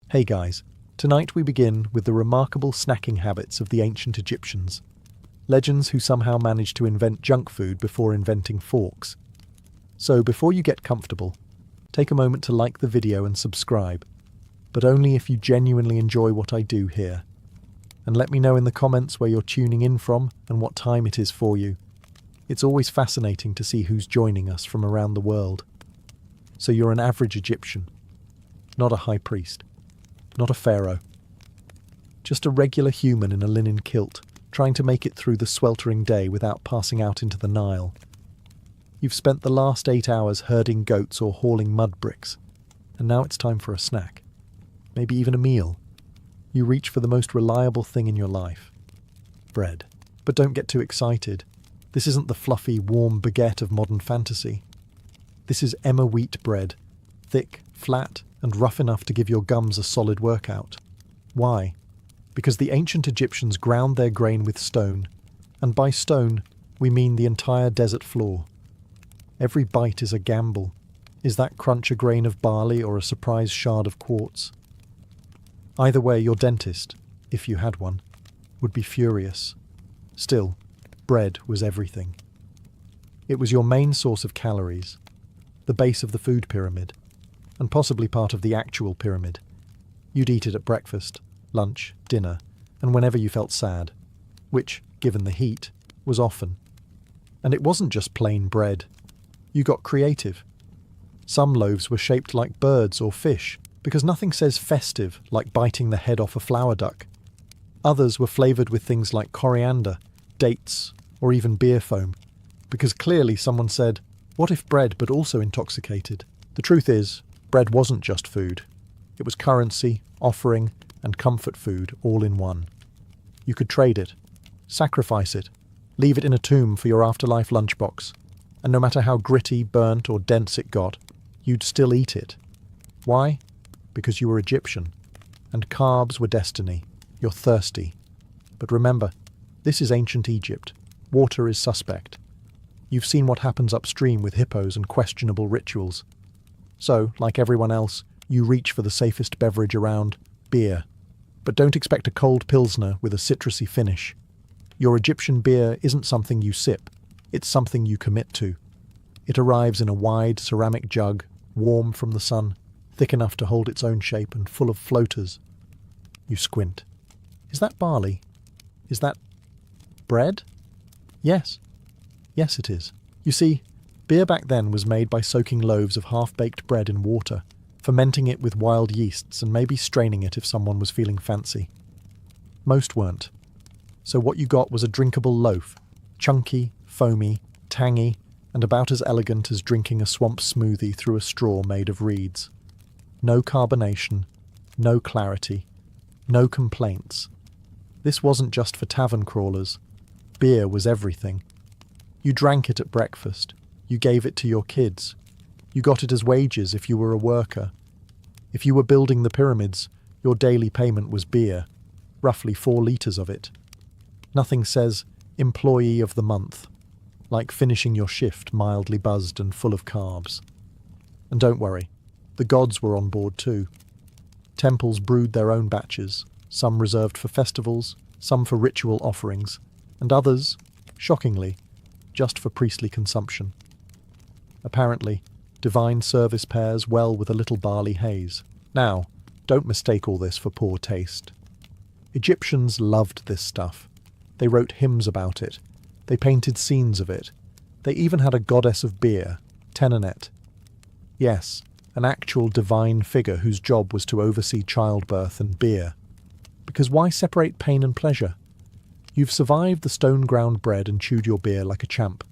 Hey guys, tonight we begin with the remarkable snacking habits of the ancient Egyptians. Legends who somehow managed to invent junk food before inventing forks. So before you get comfortable, take a moment to like the video and subscribe, but only if you genuinely enjoy what I do here. And let me know in the comments where you're tuning in from and what time it is for you. It's always fascinating to see who's joining us from around the world. So you're an average Egyptian, not a high priest. Not a pharaoh. Just a regular human in a linen kilt, trying to make it through the sweltering day without passing out into the Nile. You've spent the last 8 hours herding goats or hauling mud bricks, and now it's time for a snack. Maybe even a meal. You reach for the most reliable thing in your life. Bread. But don't get too excited. This isn't the fluffy, warm baguette of modern fantasy. This is Emma wheat bread. Thick, flat, and rough enough to give your gums a solid workout. Why? Because the ancient Egyptians ground their grain with stone, and by stone, we mean the entire desert floor. Every bite is a gamble. Is that crunch a grain of barley or a surprise shard of quartz? Either way, your dentist, if you had one, would be furious. Still, bread was everything. It was your main source of calories, the base of the food pyramid, and possibly part of the actual pyramid. You'd eat it at breakfast, lunch, dinner, and whenever you felt sad, which, given the heat, was often. And it wasn't just plain bread. You got creative. Some loaves were shaped like birds or fish, because nothing says festive like biting the head off a flower duck. Others were flavoured with things like coriander, dates, or even beer foam, because clearly someone said, what if bread but also intoxicated? The truth is, bread wasn't just food. It was currency, offering, and comfort food all in one. You could trade it, sacrifice it, leave it in a tomb for your afterlife lunchbox, and no matter how gritty, burnt, or dense it got, you'd still eat it. Why? Because you were Egyptian, and carbs were destiny. You're thirsty. But remember, this is ancient Egypt. Water is suspect. You've seen what happens upstream with hippos and questionable rituals. So, like everyone else, you reach for the safest beverage around, beer. But don't expect a cold pilsner with a citrusy finish. Your Egyptian beer isn't something you sip, it's something you commit to. It arrives in a wide ceramic jug, warm from the sun, thick enough to hold its own shape and full of floaters. You squint. Is that barley? Is that bread? Yes. Yes, it is. You see, beer back then was made by soaking loaves of half-baked bread in water, fermenting it with wild yeasts and maybe straining it if someone was feeling fancy. Most weren't. So what you got was a drinkable loaf, chunky, foamy, tangy, and about as elegant as drinking a swamp smoothie through a straw made of reeds. No carbonation, no clarity, no complaints. This wasn't just for tavern crawlers. Beer was everything. You drank it at breakfast. You gave it to your kids. You got it as wages if you were a worker. If you were building the pyramids, your daily payment was beer, roughly 4 litres of it. Nothing says employee of the month, like finishing your shift mildly buzzed and full of carbs. And don't worry, the gods were on board too. Temples brewed their own batches, some reserved for festivals, some for ritual offerings, and others, shockingly, just for priestly consumption. Apparently, divine service pairs well with a little barley haze. Now, don't mistake all this for poor taste. Egyptians loved this stuff. They wrote hymns about it. They painted scenes of it. They even had a goddess of beer, Tenenet. Yes, an actual divine figure whose job was to oversee childbirth and beer. Because why separate pain and pleasure? You've survived the stone-ground bread and chewed your beer like a champ.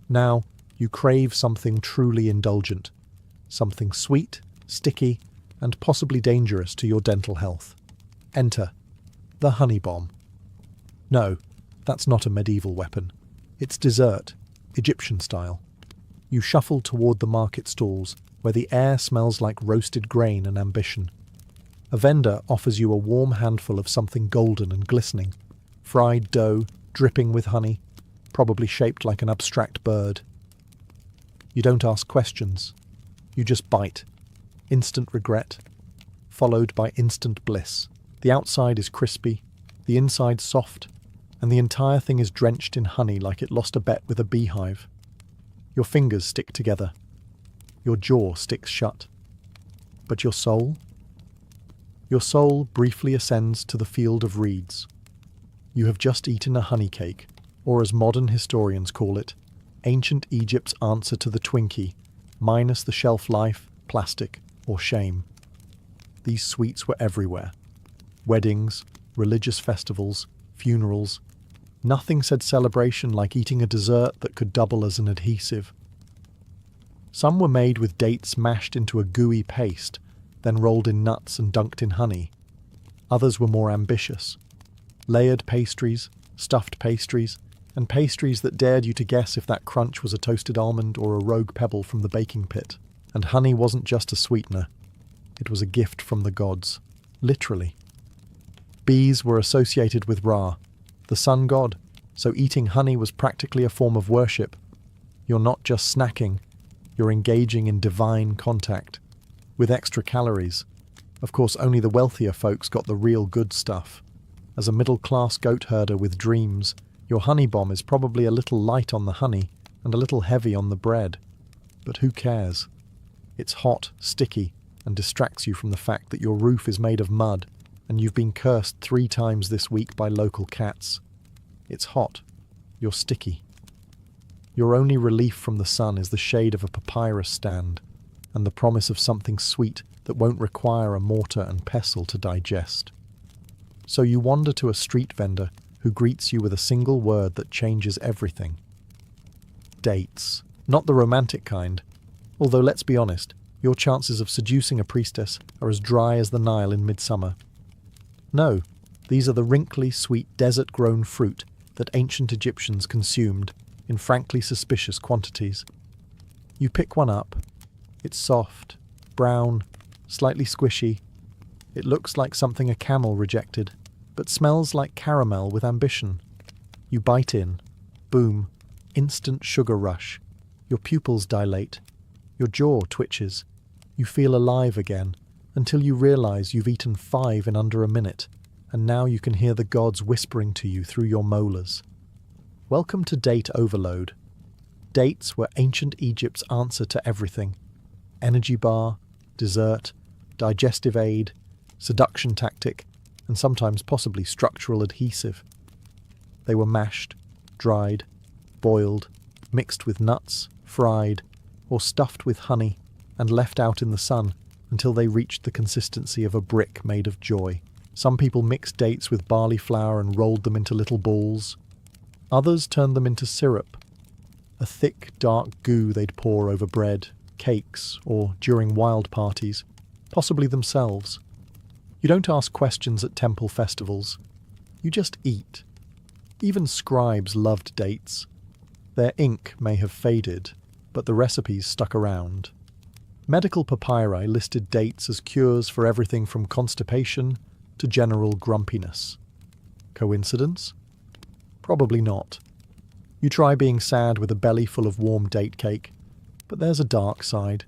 Now, you crave something truly indulgent. Something sweet, sticky, and possibly dangerous to your dental health. Enter the honey bomb. No, that's not a medieval weapon. It's dessert, Egyptian style. You shuffle toward the market stalls, where the air smells like roasted grain and ambition. A vendor offers you a warm handful of something golden and glistening. Fried dough, dripping with honey, probably shaped like an abstract bird. You don't ask questions. You just bite. Instant regret. followed by instant bliss. The outside is crispy, the inside soft, and the entire thing is drenched in honey like it lost a bet with a beehive. Your fingers stick together. Your jaw sticks shut. But your soul? Your soul briefly ascends to the field of reeds. You have just eaten a honey cake, or as modern historians call it, ancient Egypt's answer to the Twinkie, minus the shelf life, plastic, or shame. These sweets were everywhere. Weddings, religious festivals, funerals. Nothing said celebration like eating a dessert that could double as an adhesive. Some were made with dates mashed into a gooey paste, then rolled in nuts and dunked in honey. Others were more ambitious. Layered pastries, stuffed pastries, and pastries that dared you to guess if that crunch was a toasted almond or a rogue pebble from the baking pit. And honey wasn't just a sweetener. It was a gift from the gods. Literally. Bees were associated with Ra, the sun god, so eating honey was practically a form of worship. You're not just snacking, you're engaging in divine contact, with extra calories. Of course, only the wealthier folks got the real good stuff. As a middle-class goat herder with dreams, your honey bomb is probably a little light on the honey and a little heavy on the bread. But who cares? It's hot, sticky, and distracts you from the fact that your roof is made of mud and you've been cursed 3 times this week by local cats. It's hot. You're sticky. Your only relief from the sun is the shade of a papyrus stand and the promise of something sweet that won't require a mortar and pestle to digest. So you wander to a street vendor who greets you with a single word that changes everything. Dates. Not the romantic kind. Although, let's be honest, your chances of seducing a priestess are as dry as the Nile in midsummer. No, these are the wrinkly, sweet, desert-grown fruit that ancient Egyptians consumed in frankly suspicious quantities. You pick one up. It's soft, brown, slightly squishy. It looks like something a camel rejected, but smells like caramel with ambition. You bite in. Boom. Instant sugar rush. Your pupils dilate. Your jaw twitches. You feel alive again, until you realize you've eaten 5 in under a minute, and now you can hear the gods whispering to you through your molars. Welcome to date overload. Dates were ancient Egypt's answer to everything. Energy bar, dessert, digestive aid, seduction tactic, and sometimes possibly structural adhesive. They were mashed, dried, boiled, mixed with nuts, fried, or stuffed with honey, and left out in the sun until they reached the consistency of a brick made of joy. Some people mixed dates with barley flour and rolled them into little balls. Others turned them into syrup, a thick, dark goo they'd pour over bread, cakes, or during wild parties, possibly themselves. You don't ask questions at temple festivals. You just eat. Even scribes loved dates. Their ink may have faded, but the recipes stuck around. Medical papyri listed dates as cures for everything from constipation to general grumpiness. Coincidence? Probably not. You try being sad with a belly full of warm date cake, but there's a dark side.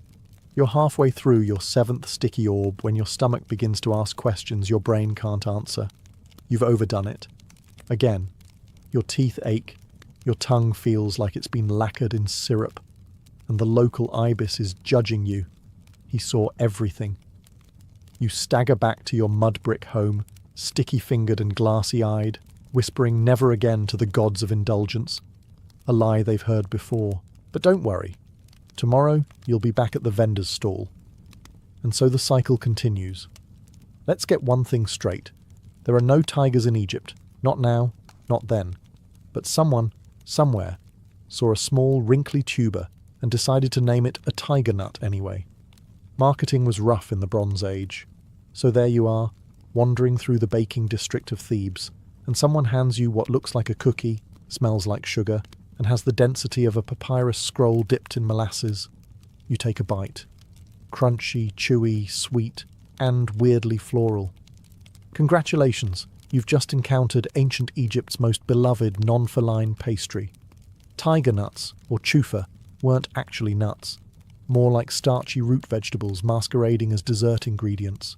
You're halfway through your 7th sticky orb when your stomach begins to ask questions your brain can't answer. You've overdone it. Again, your teeth ache, your tongue feels like it's been lacquered in syrup, and the local ibis is judging you. He saw everything. You stagger back to your mud brick home, sticky-fingered and glassy-eyed, whispering never again to the gods of indulgence. A lie they've heard before. But don't worry. Tomorrow, you'll be back at the vendor's stall. And so the cycle continues. Let's get one thing straight. There are no tigers in Egypt. Not now, not then. But someone, somewhere, saw a small, wrinkly tuber and decided to name it a tiger nut anyway. Marketing was rough in the Bronze Age. So there you are, wandering through the baking district of Thebes, and someone hands you what looks like a cookie, smells like sugar, and has the density of a papyrus scroll dipped in molasses. You take a bite. Crunchy, chewy, sweet, and weirdly floral. Congratulations, you've just encountered ancient Egypt's most beloved non-feline pastry. Tiger nuts, or chufa, weren't actually nuts, more like starchy root vegetables masquerading as dessert ingredients.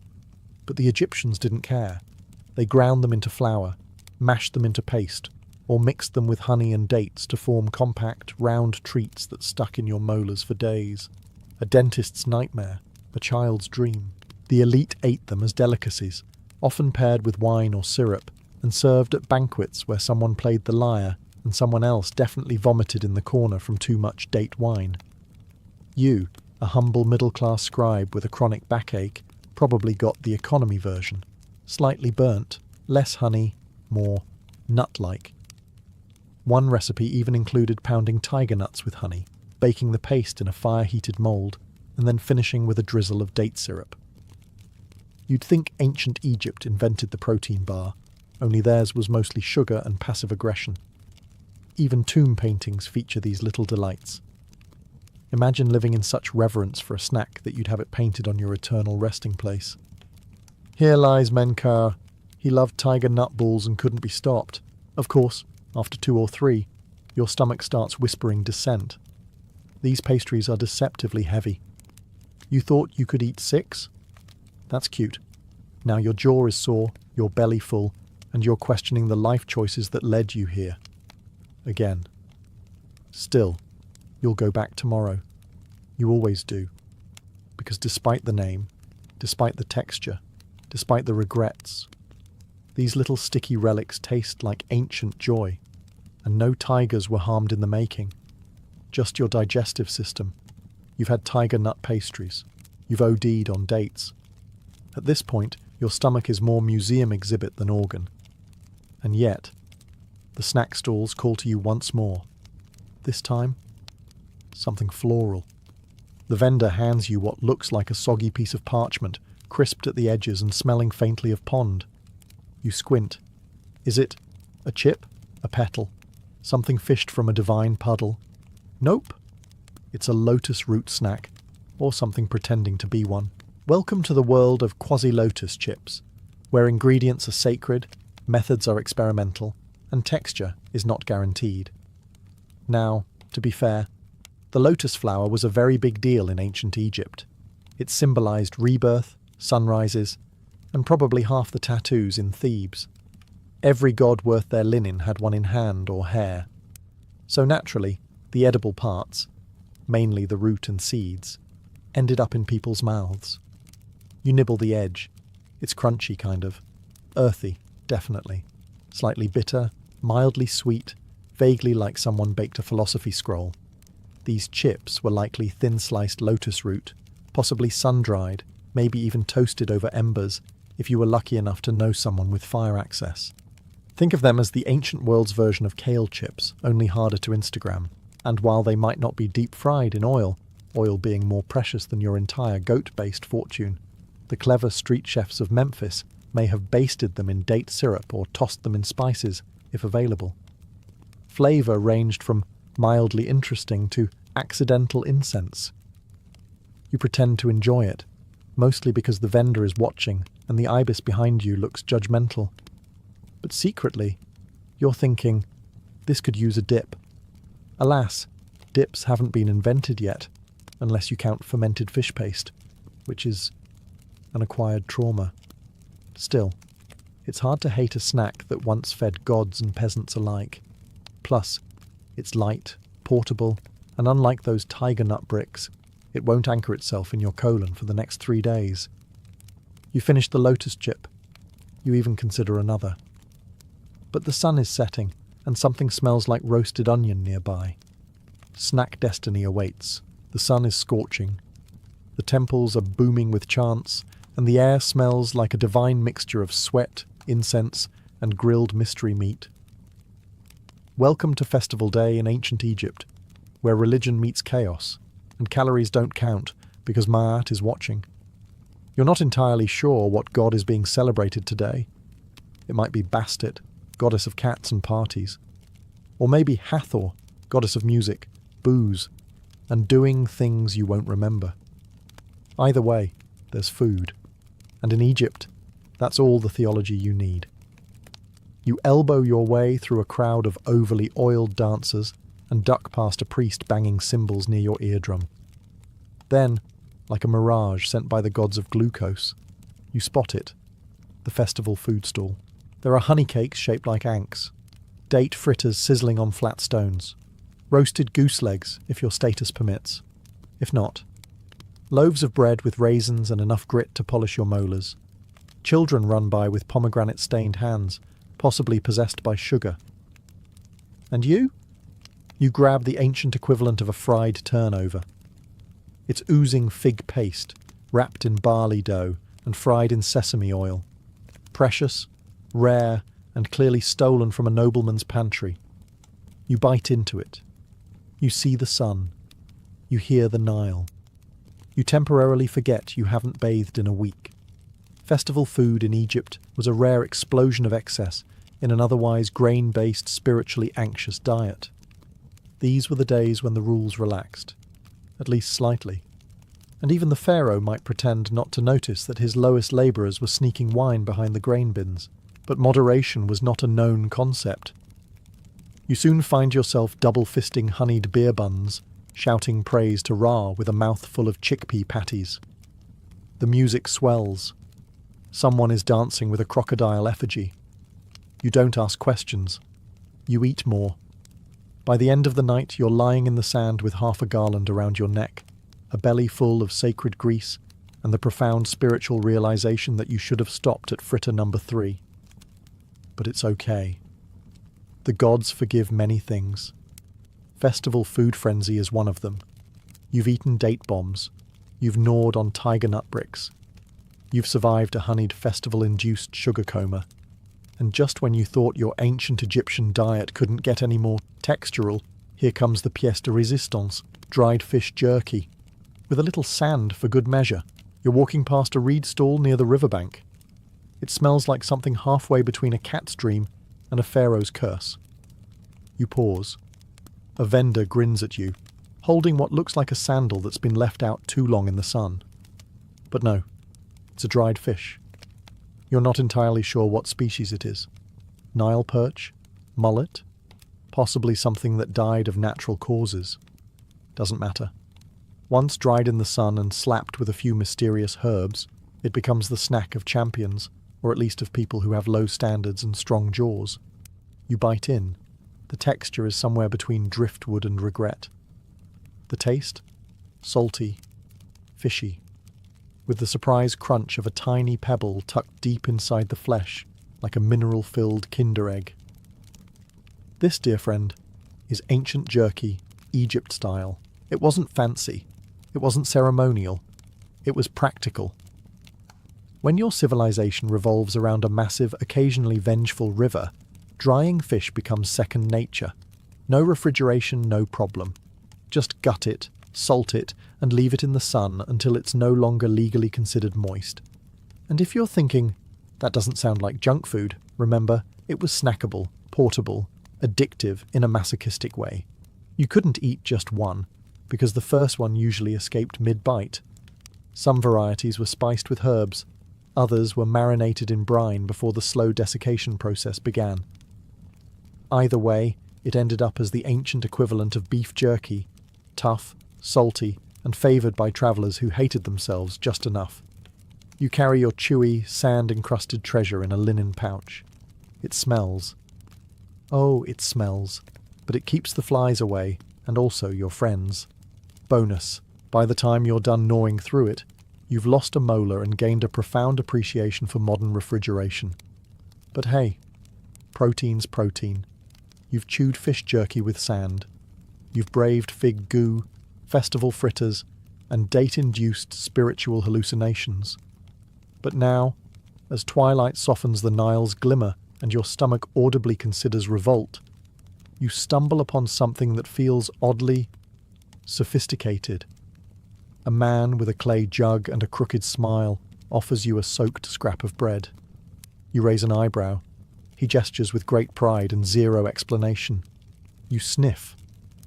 But the Egyptians didn't care. They ground them into flour, mashed them into paste, or mixed them with honey and dates to form compact, round treats that stuck in your molars for days. A dentist's nightmare, a child's dream. The elite ate them as delicacies, often paired with wine or syrup, and served at banquets where someone played the lyre and someone else definitely vomited in the corner from too much date wine. You, a humble middle-class scribe with a chronic backache, probably got the economy version. Slightly burnt, less honey, more nut-like. One recipe even included pounding tiger nuts with honey, baking the paste in a fire-heated mould, and then finishing with a drizzle of date syrup. You'd think ancient Egypt invented the protein bar, only theirs was mostly sugar and passive aggression. Even tomb paintings feature these little delights. Imagine living in such reverence for a snack that you'd have it painted on your eternal resting place. Here lies Menkar. He loved tiger nut balls and couldn't be stopped. Of course, after 2 or 3, your stomach starts whispering dissent. These pastries are deceptively heavy. You thought you could eat 6? That's cute. Now your jaw is sore, your belly full, and you're questioning the life choices that led you here. Again. Still, you'll go back tomorrow. You always do. Because despite the name, despite the texture, despite the regrets, these little sticky relics taste like ancient joy, and no tigers were harmed in the making. Just your digestive system. You've had tiger nut pastries. You've OD'd on dates. At this point, your stomach is more museum exhibit than organ. And yet, the snack stalls call to you once more. This time, something floral. The vendor hands you what looks like a soggy piece of parchment, crisped at the edges and smelling faintly of pond. You squint. Is it a chip? A petal? Something fished from a divine puddle? Nope. It's a lotus root snack, or something pretending to be one. Welcome to the world of quasi-lotus chips, where ingredients are sacred, methods are experimental, and texture is not guaranteed. Now, to be fair, the lotus flower was a very big deal in ancient Egypt. It symbolized rebirth, sunrises, and probably half the tattoos in Thebes. Every god worth their linen had one in hand or hair. So naturally, the edible parts, mainly the root and seeds, ended up in people's mouths. You nibble the edge. It's crunchy, kind of. Earthy, definitely. Slightly bitter, mildly sweet, vaguely like someone baked a philosophy scroll. These chips were likely thin-sliced lotus root, possibly sun-dried, maybe even toasted over embers, if you were lucky enough to know someone with fire access. Think of them as the ancient world's version of kale chips, only harder to Instagram. And while they might not be deep-fried in oil, oil being more precious than your entire goat-based fortune, the clever street chefs of Memphis may have basted them in date syrup or tossed them in spices, if available. Flavour ranged from mildly interesting to accidental incense. You pretend to enjoy it, mostly because the vendor is watching and the ibis behind you looks judgmental. But secretly, you're thinking, this could use a dip. Alas, dips haven't been invented yet, unless you count fermented fish paste, which is an acquired trauma. Still, it's hard to hate a snack that once fed gods and peasants alike. Plus, it's light, portable, and unlike those tiger nut bricks, it won't anchor itself in your colon for the next 3 days. You finish the lotus chip. You even consider another. But the sun is setting, and something smells like roasted onion nearby. Snack destiny awaits. The sun is scorching. The temples are booming with chants, and the air smells like a divine mixture of sweat, incense, and grilled mystery meat. Welcome to Festival Day in ancient Egypt, where religion meets chaos, and calories don't count because Ma'at is watching. You're not entirely sure what god is being celebrated today. It might be Bastet, goddess of cats and parties. Or maybe Hathor, goddess of music, booze, and doing things you won't remember. Either way, there's food. And in Egypt, that's all the theology you need. You elbow your way through a crowd of overly oiled dancers and duck past a priest banging cymbals near your eardrum. Then, like a mirage sent by the gods of glucose, you spot it the festival food stall. There are honey cakes shaped like ankhs, date fritters sizzling on flat stones, roasted goose legs if your status permits. If not, loaves of bread with raisins and enough grit to polish your molars. Children run by with pomegranate-stained hands, possibly possessed by sugar. And you? You grab the ancient equivalent of a fried turnover. It's oozing fig paste, wrapped in barley dough and fried in sesame oil. Precious, rare, and clearly stolen from a nobleman's pantry. You bite into it. You see the sun. You hear the Nile. You temporarily forget you haven't bathed in a week. Festival food in Egypt was a rare explosion of excess in an otherwise grain-based, spiritually anxious diet. These were the days when the rules relaxed, at least slightly. And even the pharaoh might pretend not to notice that his lowest labourers were sneaking wine behind the grain bins. But moderation was not a known concept. You soon find yourself double-fisting honeyed beer buns, shouting praise to Ra with a mouthful of chickpea patties. The music swells. Someone is dancing with a crocodile effigy. You don't ask questions. You eat more. By the end of the night, you're lying in the sand with half a garland around your neck, a belly full of sacred grease, and the profound spiritual realization that you should have stopped at fritter number 3. But it's okay. The gods forgive many things. Festival food frenzy is one of them. You've eaten date bombs. You've gnawed on tiger nut bricks. You've survived a honeyed festival-induced sugar coma. And just when you thought your ancient Egyptian diet couldn't get any more textural, here comes the pièce de résistance, dried fish jerky. With a little sand for good measure, you're walking past a reed stall near the riverbank. It smells like something halfway between a cat's dream and a pharaoh's curse. You pause. A vendor grins at you, holding what looks like a sandal that's been left out too long in the sun. But no, it's a dried fish. You're not entirely sure what species it is. Nile perch? Mullet? Possibly something that died of natural causes. Doesn't matter. Once dried in the sun and slapped with a few mysterious herbs, it becomes the snack of champions, or at least of people who have low standards and strong jaws. You bite in. The texture is somewhere between driftwood and regret. The taste? Salty. Fishy. With the surprise crunch of a tiny pebble tucked deep inside the flesh, like a mineral-filled Kinder Egg. This, dear friend, is ancient jerky, Egypt style. It wasn't fancy. It wasn't ceremonial. It was practical. When your civilization revolves around a massive, occasionally vengeful river, drying fish becomes second nature. No refrigeration, no problem. Just gut it, salt it, and leave it in the sun until it's no longer legally considered moist. And if you're thinking, that doesn't sound like junk food, remember, it was snackable, portable, addictive in a masochistic way. You couldn't eat just one, because the first one usually escaped mid-bite. Some varieties were spiced with herbs, others were marinated in brine before the slow desiccation process began. Either way, it ended up as the ancient equivalent of beef jerky, tough, salty, and favoured by travellers who hated themselves just enough. You carry your chewy, sand-encrusted treasure in a linen pouch. It smells. Oh, it smells, but it keeps the flies away, and also your friends. Bonus, by the time you're done gnawing through it, you've lost a molar and gained a profound appreciation for modern refrigeration. But hey, protein's protein. You've chewed fish jerky with sand. You've braved fig goo, festival fritters, and date-induced spiritual hallucinations. But now, as twilight softens the Nile's glimmer and your stomach audibly considers revolt, you stumble upon something that feels oddly sophisticated. A man with a clay jug and a crooked smile offers you a soaked scrap of bread. You raise an eyebrow. He gestures with great pride and zero explanation. You sniff.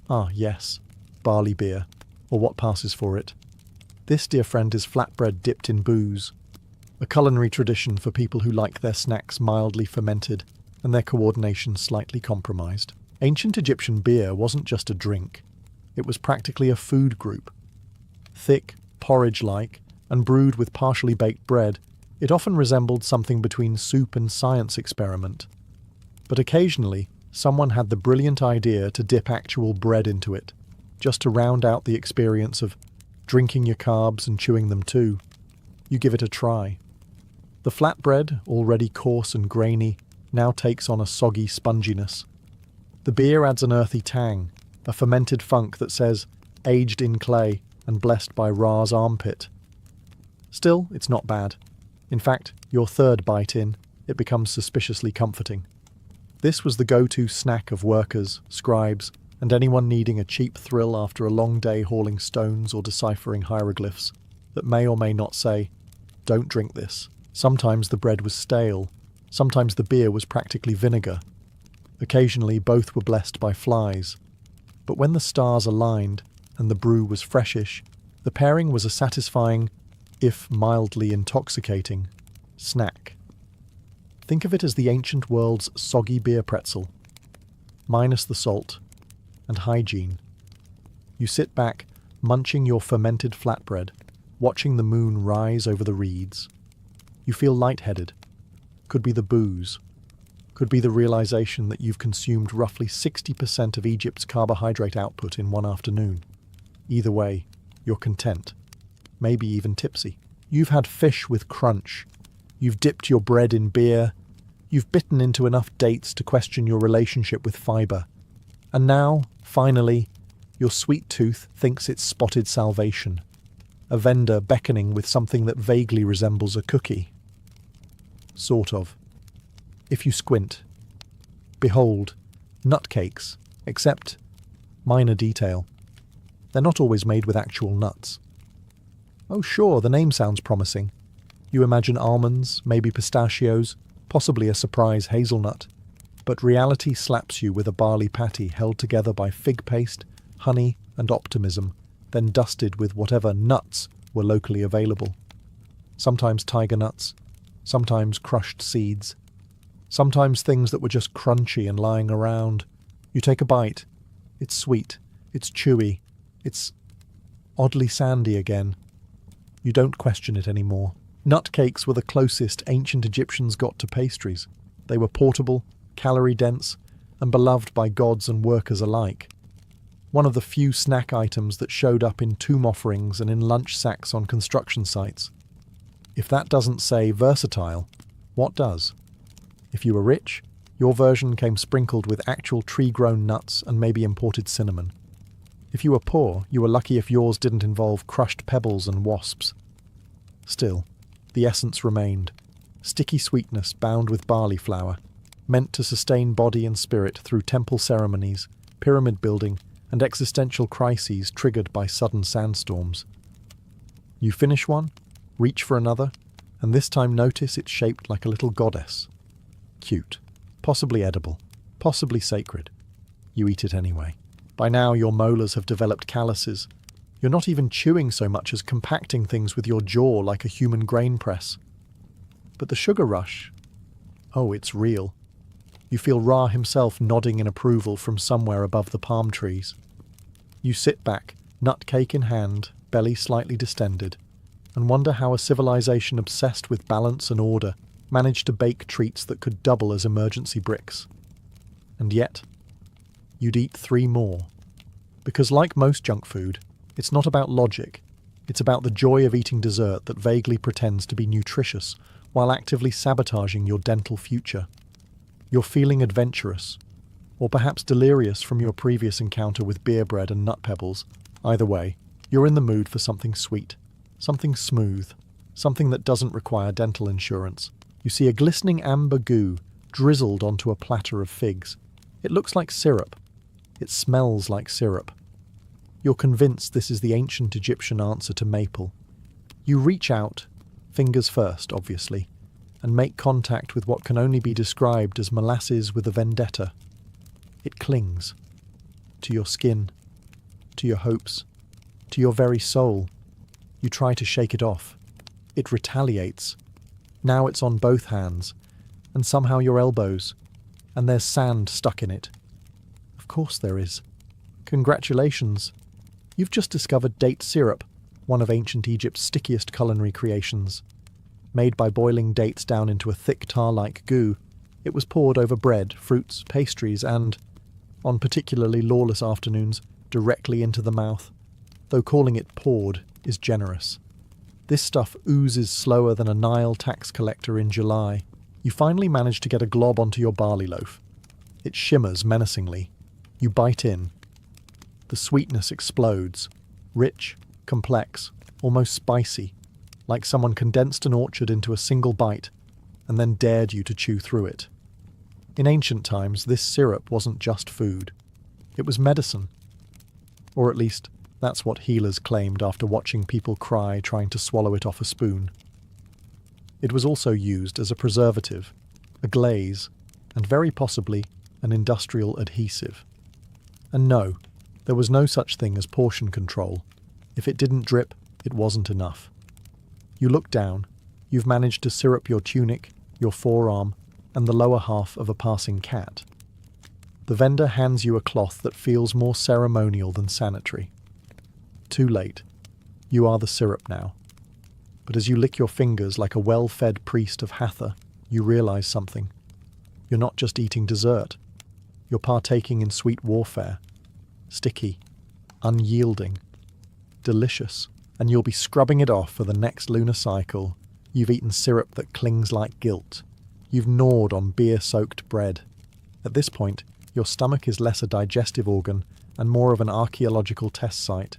Ah, yes, barley beer, or what passes for it. This, dear friend, is flatbread dipped in booze, a culinary tradition for people who like their snacks mildly fermented and their coordination slightly compromised. Ancient Egyptian beer wasn't just a drink. It was practically a food group. Thick, porridge-like, and brewed with partially baked bread, It often resembled something between soup and science experiment. But occasionally, someone had the brilliant idea to dip actual bread into it, just to round out the experience of drinking your carbs and chewing them too. You give it a try. The flatbread, already coarse and grainy, now takes on a soggy sponginess. The beer adds an earthy tang, a fermented funk that says, aged in clay and blessed by Ra's armpit. Still, it's not bad. In fact, your third bite in, it becomes suspiciously comforting. This was the go-to snack of workers, scribes, and anyone needing a cheap thrill after a long day hauling stones or deciphering hieroglyphs that may or may not say, "Don't drink this." Sometimes the bread was stale. Sometimes the beer was practically vinegar. Occasionally both were blessed by flies. But when the stars aligned and the brew was freshish, the pairing was a satisfying, if mildly intoxicating, snack. Think of it as the ancient world's soggy beer pretzel, minus the salt, and hygiene. You sit back, munching your fermented flatbread, watching the moon rise over the reeds. You feel lightheaded. Could be the booze. Could be the realization that you've consumed roughly 60% of Egypt's carbohydrate output in one afternoon. Either way, you're content. Maybe even tipsy. You've had fish with crunch. You've dipped your bread in beer. You've bitten into enough dates to question your relationship with fiber. And now, finally, your sweet tooth thinks it's spotted salvation. A vendor beckoning with something that vaguely resembles a cookie. Sort of. If you squint. Behold, nutcakes, except minor detail. They're not always made with actual nuts. Oh sure, the name sounds promising. You imagine almonds, maybe pistachios, possibly a surprise hazelnut. But reality slaps you with a barley patty held together by fig paste, honey, and optimism, then dusted with whatever nuts were locally available. Sometimes tiger nuts, sometimes crushed seeds, sometimes things that were just crunchy and lying around. You take a bite. It's sweet. It's chewy. It's oddly sandy again. You don't question it anymore. Nutcakes were the closest ancient Egyptians got to pastries. They were portable, calorie-dense, and beloved by gods and workers alike. One of the few snack items that showed up in tomb offerings and in lunch sacks on construction sites. If that doesn't say versatile, what does? If you were rich, your version came sprinkled with actual tree-grown nuts and maybe imported cinnamon. If you were poor, you were lucky if yours didn't involve crushed pebbles and wasps. Still, the essence remained. Sticky sweetness bound with barley flour, meant to sustain body and spirit through temple ceremonies, pyramid building, and existential crises triggered by sudden sandstorms. You finish one, reach for another, and this time notice it's shaped like a little goddess. Cute, possibly edible, possibly sacred. You eat it anyway. By now your molars have developed calluses. You're not even chewing so much as compacting things with your jaw like a human grain press. But the sugar rush, oh, it's real. You feel Ra himself nodding in approval from somewhere above the palm trees. You sit back, nut cake in hand, belly slightly distended, and wonder how a civilization obsessed with balance and order managed to bake treats that could double as emergency bricks. And yet, you'd eat 3 more. Because like most junk food, it's not about logic. It's about the joy of eating dessert that vaguely pretends to be nutritious while actively sabotaging your dental future. You're feeling adventurous, or perhaps delirious from your previous encounter with beer bread and nut pebbles. Either way, you're in the mood for something sweet, something smooth, something that doesn't require dental insurance. You see a glistening amber goo drizzled onto a platter of figs. It looks like syrup. It smells like syrup. You're convinced this is the ancient Egyptian answer to maple. You reach out, fingers first, obviously, and make contact with what can only be described as molasses with a vendetta. It clings. To your skin, to your hopes, to your very soul. You try to shake it off. It retaliates. Now it's on both hands, and somehow your elbows, and there's sand stuck in it. Of course there is. Congratulations. You've just discovered date syrup, one of ancient Egypt's stickiest culinary creations. Made by boiling dates down into a thick tar-like goo, it was poured over bread, fruits, pastries, and, on particularly lawless afternoons, directly into the mouth, though calling it poured is generous. This stuff oozes slower than a Nile tax collector in July. You finally manage to get a glob onto your barley loaf. It shimmers menacingly. You bite in. The sweetness explodes. Rich, complex, almost spicy, like someone condensed an orchard into a single bite and then dared you to chew through it. In ancient times, this syrup wasn't just food. It was medicine. Or at least, that's what healers claimed after watching people cry trying to swallow it off a spoon. It was also used as a preservative, a glaze, and very possibly an industrial adhesive. And no, there was no such thing as portion control. If it didn't drip, it wasn't enough. You look down. You've managed to syrup your tunic, your forearm, and the lower half of a passing cat. The vendor hands you a cloth that feels more ceremonial than sanitary. Too late. You are the syrup now. But as you lick your fingers like a well-fed priest of Hathor, you realize something. You're not just eating dessert. You're partaking in sweet warfare. Sticky, unyielding, delicious, and you'll be scrubbing it off for the next lunar cycle. You've eaten syrup that clings like guilt. You've gnawed on beer-soaked bread. At this point, your stomach is less a digestive organ and more of an archaeological test site.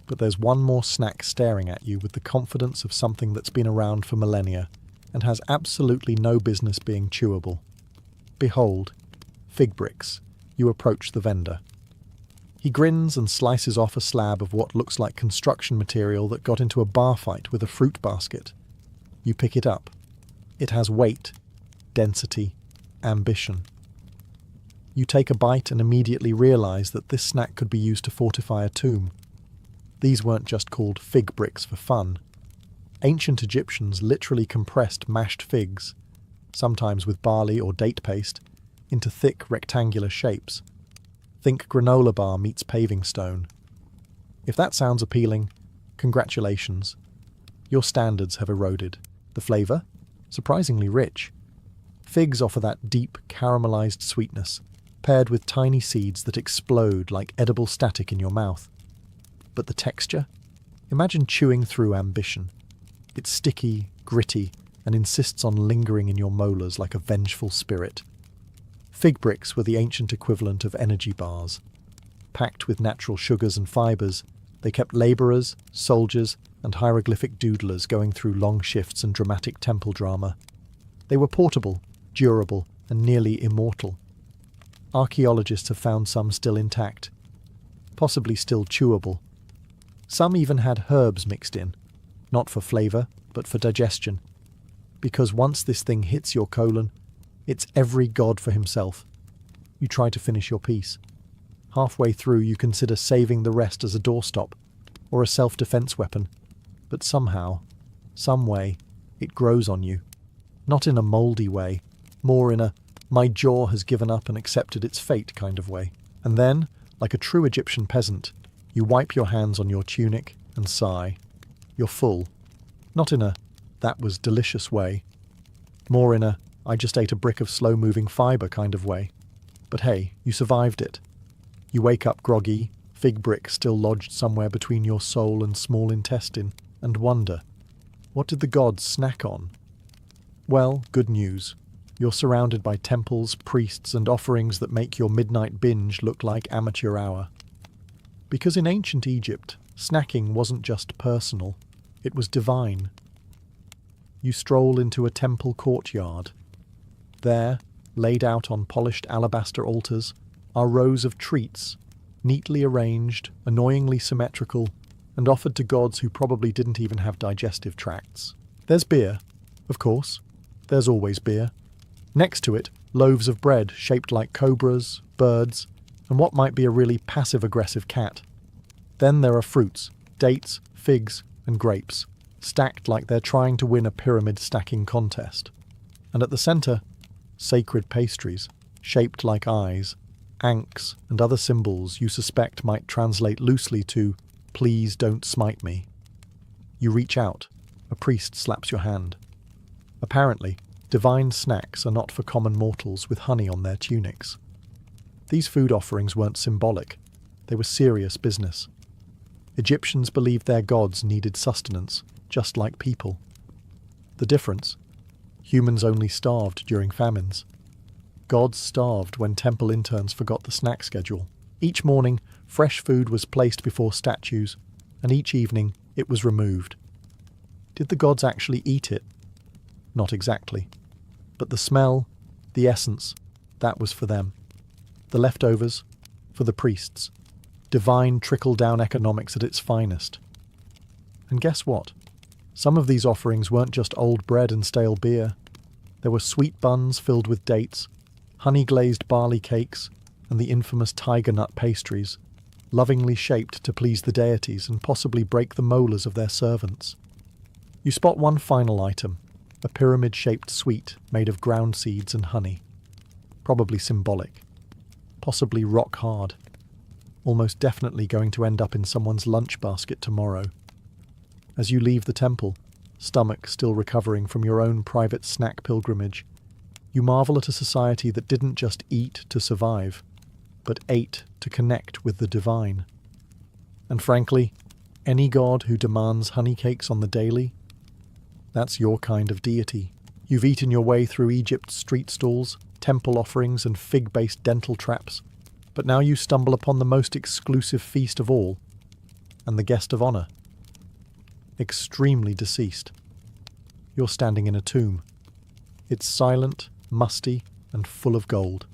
But there's one more snack staring at you with the confidence of something that's been around for millennia and has absolutely no business being chewable. Behold, fig bricks. You approach the vendor. He grins and slices off a slab of what looks like construction material that got into a bar fight with a fruit basket. You pick it up. It has weight, density, ambition. You take a bite and immediately realize that this snack could be used to fortify a tomb. These weren't just called fig bricks for fun. Ancient Egyptians literally compressed mashed figs, sometimes with barley or date paste, into thick rectangular shapes. Think granola bar meets paving stone. If that sounds appealing, congratulations. Your standards have eroded. The flavour? Surprisingly rich. Figs offer that deep, caramelized sweetness, paired with tiny seeds that explode like edible static in your mouth. But the texture? Imagine chewing through ambition. It's sticky, gritty, and insists on lingering in your molars like a vengeful spirit. Fig bricks were the ancient equivalent of energy bars. Packed with natural sugars and fibres, they kept labourers, soldiers, and hieroglyphic doodlers going through long shifts and dramatic temple drama. They were portable, durable, and nearly immortal. Archaeologists have found some still intact, possibly still chewable. Some even had herbs mixed in, not for flavour, but for digestion. Because once this thing hits your colon, it's every god for himself. You try to finish your piece. Halfway through, you consider saving the rest as a doorstop, or a self-defense weapon. But somehow, some way, it grows on you. Not in a mouldy way, more in a my jaw has given up and accepted its fate kind of way. And then, like a true Egyptian peasant, you wipe your hands on your tunic and sigh. You're full. Not in a that was delicious way. More in a I just ate a brick of slow-moving fibre kind of way. But hey, you survived it. You wake up groggy, fig brick still lodged somewhere between your soul and small intestine, and wonder, what did the gods snack on? Well, good news. You're surrounded by temples, priests, and offerings that make your midnight binge look like amateur hour. Because in ancient Egypt, snacking wasn't just personal, it was divine. You stroll into a temple courtyard. There, laid out on polished alabaster altars, are rows of treats, neatly arranged, annoyingly symmetrical, and offered to gods who probably didn't even have digestive tracts. There's beer, of course. There's always beer. Next to it, loaves of bread shaped like cobras, birds, and what might be a really passive-aggressive cat. Then there are fruits, dates, figs, and grapes, stacked like they're trying to win a pyramid stacking contest. And at the centre, sacred pastries, shaped like eyes, ankhs, and other symbols you suspect might translate loosely to, "Please don't smite me." You reach out. A priest slaps your hand. Apparently, divine snacks are not for common mortals with honey on their tunics. These food offerings weren't symbolic, they were serious business. Egyptians believed their gods needed sustenance, just like people. The difference? Humans only starved during famines. Gods starved when temple interns forgot the snack schedule. Each morning, fresh food was placed before statues, and each evening it was removed. Did the gods actually eat it? Not exactly. But the smell, the essence, that was for them. The leftovers, for the priests. Divine trickle-down economics at its finest. And guess what? Some of these offerings weren't just old bread and stale beer. There were sweet buns filled with dates, honey-glazed barley cakes, and the infamous tiger nut pastries, lovingly shaped to please the deities and possibly break the molars of their servants. You spot one final item, a pyramid-shaped sweet made of ground seeds and honey. Probably symbolic. Possibly rock hard. Almost definitely going to end up in someone's lunch basket tomorrow. As you leave the temple, stomach still recovering from your own private snack pilgrimage, you marvel at a society that didn't just eat to survive, but ate to connect with the divine. And frankly, any god who demands honey cakes on the daily, that's your kind of deity. You've eaten your way through Egypt's street stalls, temple offerings, and fig-based dental traps, but now you stumble upon the most exclusive feast of all, and the guest of honor. Extremely deceased. You're standing in a tomb. It's silent, musty, and full of gold.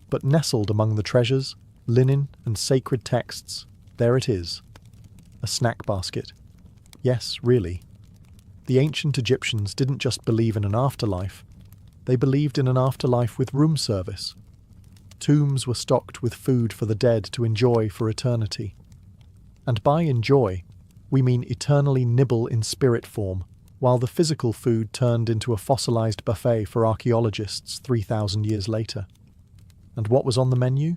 But nestled among the treasures, linen, and sacred texts, there it is. A snack basket. Yes, really. The ancient Egyptians didn't just believe in an afterlife, they believed in an afterlife with room service. Tombs were stocked with food for the dead to enjoy for eternity. And by enjoy, we mean eternally nibble in spirit form, while the physical food turned into a fossilized buffet for archaeologists 3,000 years later. And what was on the menu?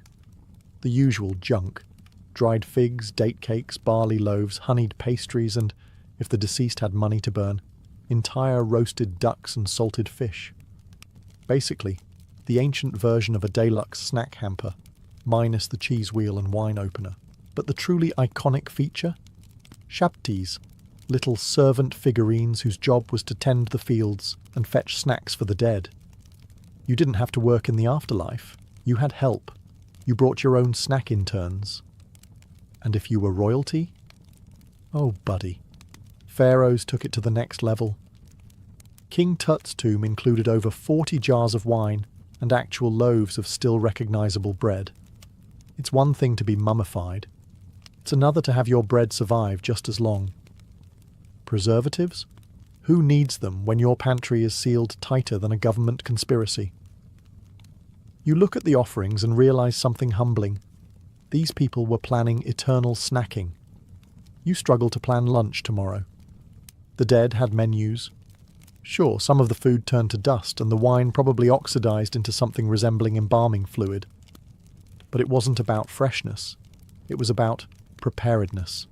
The usual junk. Dried figs, date cakes, barley loaves, honeyed pastries, and, if the deceased had money to burn, entire roasted ducks and salted fish. Basically, the ancient version of a deluxe snack hamper, minus the cheese wheel and wine opener. But the truly iconic feature? Shabtis, little servant figurines whose job was to tend the fields and fetch snacks for the dead. You didn't have to work in the afterlife. You had help. You brought your own snack interns. And if you were royalty? Oh, buddy. Pharaohs took it to the next level. King Tut's tomb included over 40 jars of wine and actual loaves of still recognizable bread. It's one thing to be mummified. It's another to have your bread survive just as long. Preservatives? Who needs them when your pantry is sealed tighter than a government conspiracy? You look at the offerings and realize something humbling. These people were planning eternal snacking. You struggle to plan lunch tomorrow. The dead had menus. Sure, some of the food turned to dust and the wine probably oxidized into something resembling embalming fluid. But it wasn't about freshness. It was about preparedness.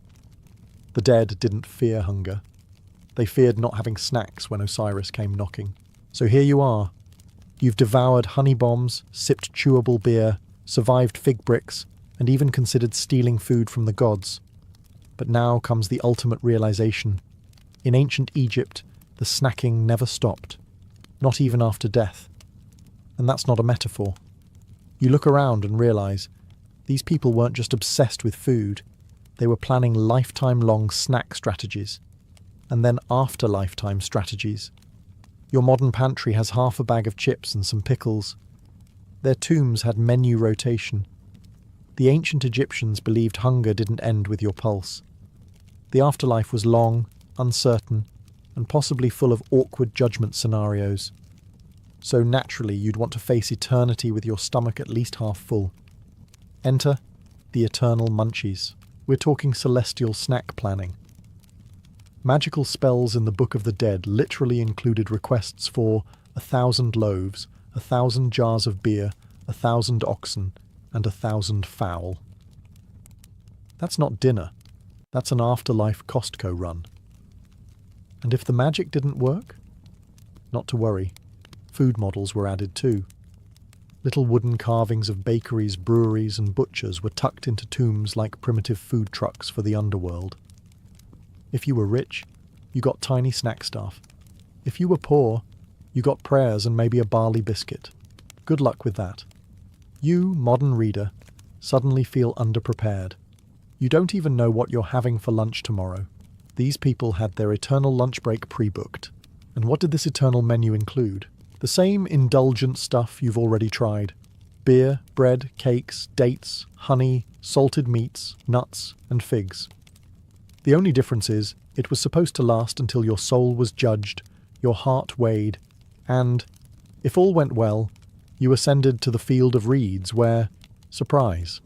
The dead didn't fear hunger. They feared not having snacks when Osiris came knocking. So here you are. You've devoured honey bombs, sipped chewable beer, survived fig bricks, and even considered stealing food from the gods. But now comes the ultimate realization. In ancient Egypt, the snacking never stopped, not even after death. And that's not a metaphor. You look around and realize these people weren't just obsessed with food, they were planning lifetime-long snack strategies, and then after-lifetime strategies. Your modern pantry has half a bag of chips and some pickles. Their tombs had menu rotation. The ancient Egyptians believed hunger didn't end with your pulse. The afterlife was long, uncertain, and possibly full of awkward judgment scenarios. So naturally you'd want to face eternity with your stomach at least half full. Enter the eternal munchies. We're talking celestial snack planning. Magical spells in the Book of the Dead literally included requests for 1,000 loaves, 1,000 jars of beer, 1,000 oxen, and 1,000 fowl. That's not dinner. That's an afterlife Costco run. And if the magic didn't work? Not to worry, food models were added too. Little wooden carvings of bakeries, breweries, and butchers were tucked into tombs like primitive food trucks for the underworld. If you were rich, you got tiny snack stuff. If you were poor, you got prayers and maybe a barley biscuit. Good luck with that. You, modern reader, suddenly feel underprepared. You don't even know what you're having for lunch tomorrow. These people had their eternal lunch break pre-booked. And what did this eternal menu include? The same indulgent stuff you've already tried. Beer, bread, cakes, dates, honey, salted meats, nuts, and figs. The only difference is, it was supposed to last until your soul was judged, your heart weighed, and, if all went well, you ascended to the field of reeds where, surprise,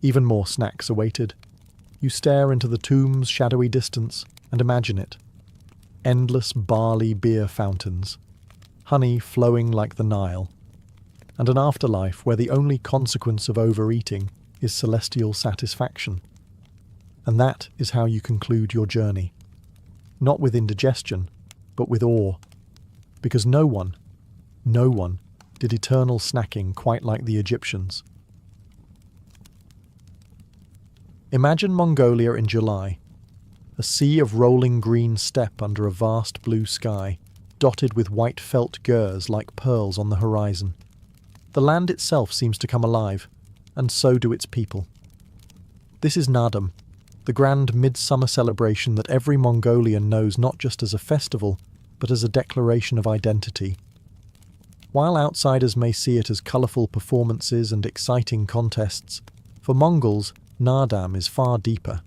even more snacks awaited. You stare into the tomb's shadowy distance and imagine it. Endless barley beer fountains, honey flowing like the Nile, and an afterlife where the only consequence of overeating is celestial satisfaction. And that is how you conclude your journey. Not with indigestion, but with awe. Because no one did eternal snacking quite like the Egyptians. Imagine Mongolia in July. A sea of rolling green steppe under a vast blue sky, dotted with white felt gers like pearls on the horizon. The land itself seems to come alive, and so do its people. This is Naadam, the grand midsummer celebration that every Mongolian knows not just as a festival, but as a declaration of identity. While outsiders may see it as colourful performances and exciting contests, for Mongols, Naadam is far deeper.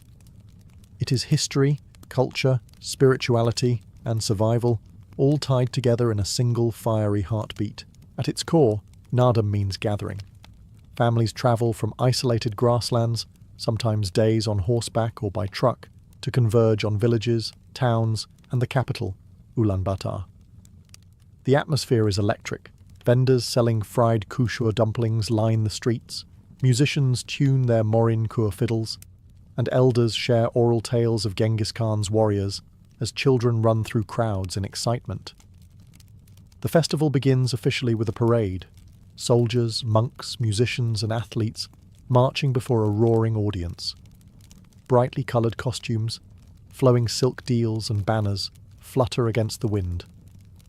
It is history, culture, spirituality, and survival, all tied together in a single fiery heartbeat. At its core, Naadam means gathering. Families travel from isolated grasslands, sometimes days on horseback or by truck, to converge on villages, towns, and the capital, Ulaanbaatar. The atmosphere is electric. Vendors selling fried kushur dumplings line the streets, musicians tune their morin kur fiddles, and elders share oral tales of Genghis Khan's warriors as children run through crowds in excitement. The festival begins officially with a parade. Soldiers, monks, musicians, and athletes marching before a roaring audience. Brightly coloured costumes, flowing silk deals and banners flutter against the wind,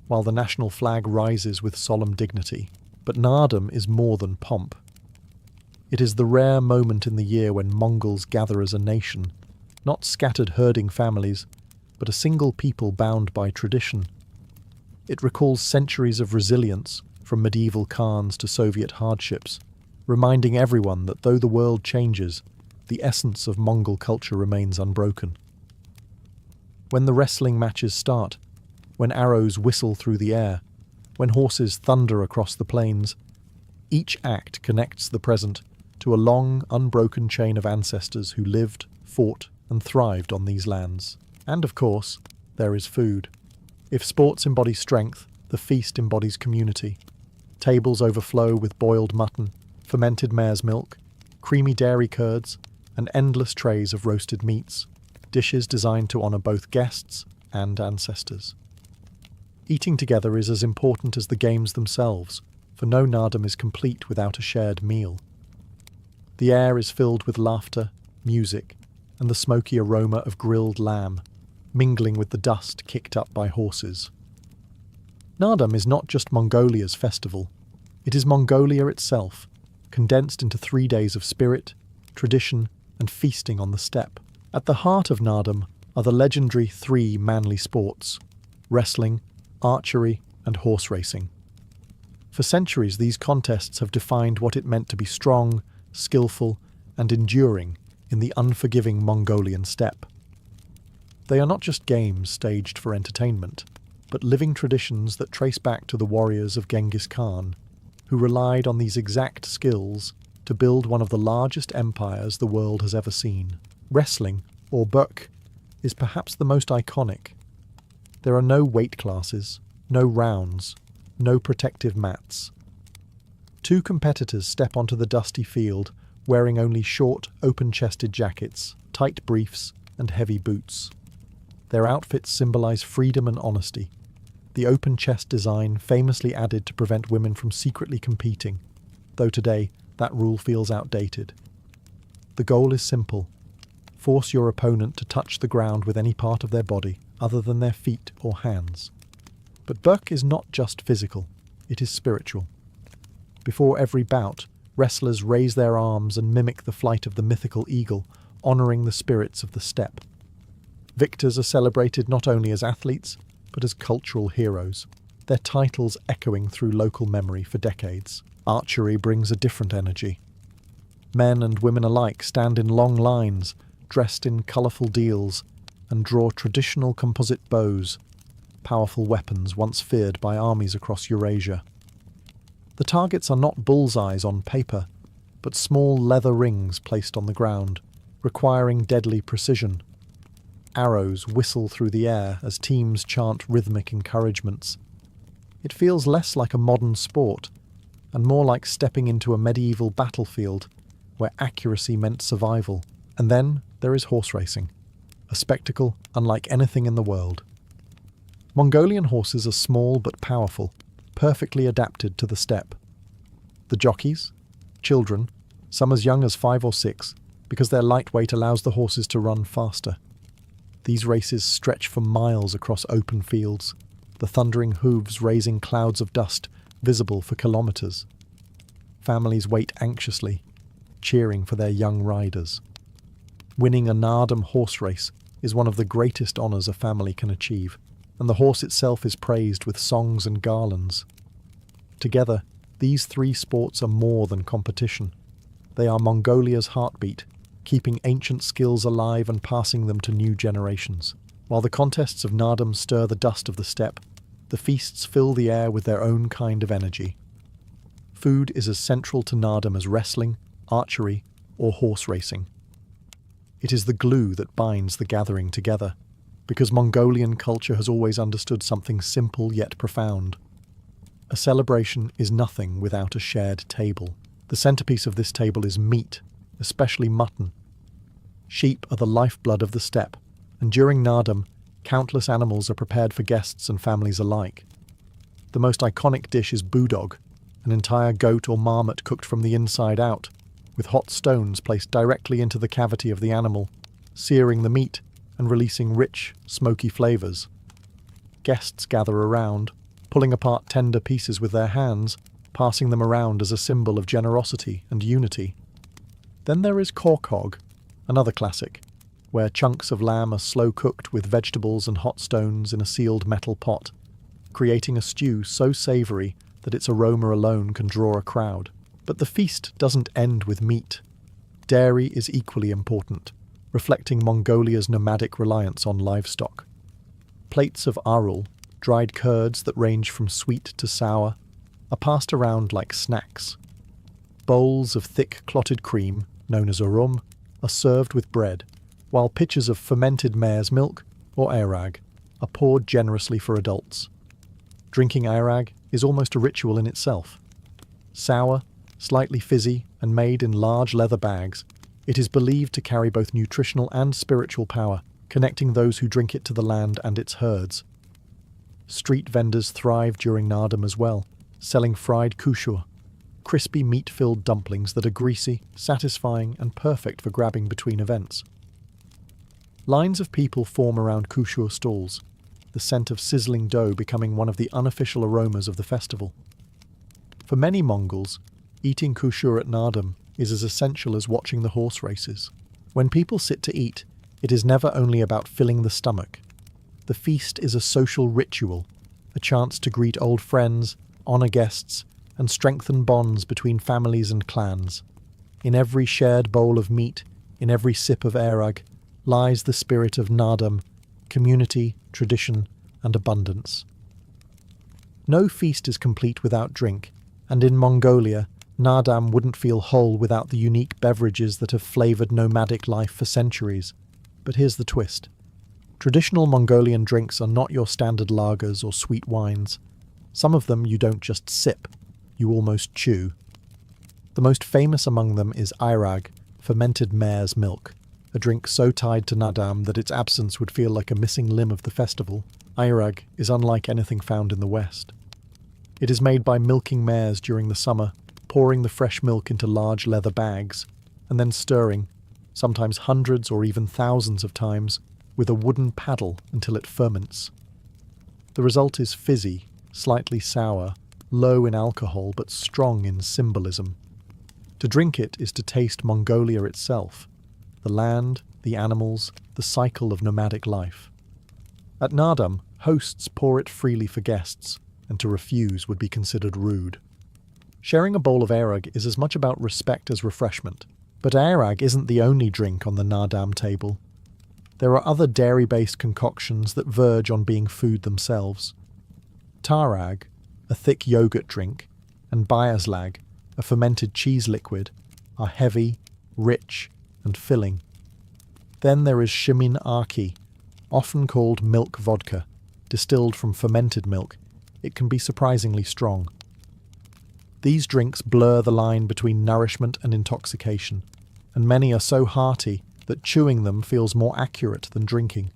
while the national flag rises with solemn dignity. But Naadam is more than pomp. It is the rare moment in the year when Mongols gather as a nation, not scattered herding families, but a single people bound by tradition. It recalls centuries of resilience, from medieval Khans to Soviet hardships, reminding everyone that though the world changes, the essence of Mongol culture remains unbroken. When the wrestling matches start, when arrows whistle through the air, when horses thunder across the plains, each act connects the present to a long, unbroken chain of ancestors who lived, fought, and thrived on these lands. And of course, there is food. If sports embody strength, the feast embodies community. Tables overflow with boiled mutton, fermented mare's milk, creamy dairy curds, and endless trays of roasted meats, dishes designed to honour both guests and ancestors. Eating together is as important as the games themselves, for no Naadam is complete without a shared meal. The air is filled with laughter, music, and the smoky aroma of grilled lamb, mingling with the dust kicked up by horses. Naadam is not just Mongolia's festival, it is Mongolia itself, condensed into 3 days of spirit, tradition, and feasting on the steppe. At the heart of Naadam are the legendary 3 manly sports: wrestling, archery, and horse racing. For centuries, these contests have defined what it meant to be strong, skillful, and enduring in the unforgiving Mongolian steppe. They are not just games staged for entertainment, but living traditions that trace back to the warriors of Genghis Khan, who relied on these exact skills to build one of the largest empires the world has ever seen. Wrestling, or bök, is perhaps the most iconic. There are no weight classes, no rounds, no protective mats. 2 competitors step onto the dusty field wearing only short, open-chested jackets, tight briefs, and heavy boots. Their outfits symbolize freedom and honesty. the open chest design famously added to prevent women from secretly competing, though today that rule feels outdated. The goal is simple: force your opponent to touch the ground with any part of their body other than their feet or hands. But Burke is not just physical, it is spiritual. Before every bout, wrestlers raise their arms and mimic the flight of the mythical eagle, honouring the spirits of the steppe. Victors are celebrated not only as athletes, but as cultural heroes, their titles echoing through local memory for decades. Archery brings a different energy. Men and women alike stand in long lines, dressed in colourful deals, and draw traditional composite bows, powerful weapons once feared by armies across Eurasia. The targets are not bullseyes on paper, but small leather rings placed on the ground, requiring deadly precision. Arrows whistle through the air as teams chant rhythmic encouragements. It feels less like a modern sport, and more like stepping into a medieval battlefield, where accuracy meant survival. And then there is horse racing, a spectacle unlike anything in the world. Mongolian horses are small but powerful, perfectly adapted to the steppe. The jockeys, children, some as young as 5 or 6, because their lightweight allows the horses to run faster. These races stretch for miles across open fields, the thundering hooves raising clouds of dust visible for kilometres. Families wait anxiously, cheering for their young riders. Winning a Naadam horse race is one of the greatest honours a family can achieve, and the horse itself is praised with songs and garlands. Together, these 3 sports are more than competition. They are Mongolia's heartbeat, keeping ancient skills alive and passing them to new generations. While the contests of Naadam stir the dust of the steppe, the feasts fill the air with their own kind of energy. Food is as central to Naadam as wrestling, archery, or horse racing. It is the glue that binds the gathering together, because Mongolian culture has always understood something simple yet profound. A celebration is nothing without a shared table. The centerpiece of this table is meat, especially mutton. Sheep are the lifeblood of the steppe, and during Naadam, countless animals are prepared for guests and families alike. The most iconic dish is budog, an entire goat or marmot cooked from the inside out, with hot stones placed directly into the cavity of the animal, searing the meat and releasing rich, smoky flavours. Guests gather around, pulling apart tender pieces with their hands, passing them around as a symbol of generosity and unity. Then there is korkhog, another classic, where chunks of lamb are slow-cooked with vegetables and hot stones in a sealed metal pot, creating a stew so savoury that its aroma alone can draw a crowd. But the feast doesn't end with meat. Dairy is equally important, reflecting Mongolia's nomadic reliance on livestock. Plates of arul, dried curds that range from sweet to sour, are passed around like snacks. Bowls of thick clotted cream, known as arum, are served with bread, while pitchers of fermented mare's milk, or airag, are poured generously for adults. Drinking airag is almost a ritual in itself. Sour, slightly fizzy, and made in large leather bags, it is believed to carry both nutritional and spiritual power, connecting those who drink it to the land and its herds. Street vendors thrive during Naadam as well, selling fried kushur, crispy meat-filled dumplings that are greasy, satisfying, and perfect for grabbing between events. Lines of people form around kushur stalls, the scent of sizzling dough becoming one of the unofficial aromas of the festival. For many Mongols, eating kushur at Naadam is as essential as watching the horse races. When people sit to eat, it is never only about filling the stomach. The feast is a social ritual, a chance to greet old friends, honour guests, and strengthen bonds between families and clans. In every shared bowl of meat, in every sip of airag, lies the spirit of Naadam, community, tradition, and abundance. No feast is complete without drink, and in Mongolia, Naadam wouldn't feel whole without the unique beverages that have flavoured nomadic life for centuries. But here's the twist. Traditional Mongolian drinks are not your standard lagers or sweet wines. Some of them you don't just sip, you almost chew. The most famous among them is airag, fermented mare's milk, a drink so tied to Naadam that its absence would feel like a missing limb of the festival. Ayrag is unlike anything found in the West. It is made by milking mares during the summer, pouring the fresh milk into large leather bags, and then stirring, sometimes hundreds or even thousands of times, with a wooden paddle until it ferments. The result is fizzy, slightly sour, low in alcohol but strong in symbolism. To drink it is to taste Mongolia itself, the land, the animals, the cycle of nomadic life. At Naadam, hosts pour it freely for guests, and to refuse would be considered rude. Sharing a bowl of Ayrag is as much about respect as refreshment, but Ayrag isn't the only drink on the Naadam table. There are other dairy-based concoctions that verge on being food themselves. Tarag, a thick yogurt drink, and Biaslag, a fermented cheese liquid, are heavy, rich, and filling. Then there is Shimin Arki, often called milk vodka, distilled from fermented milk. It can be surprisingly strong. These drinks blur the line between nourishment and intoxication, and many are so hearty that chewing them feels more accurate than drinking.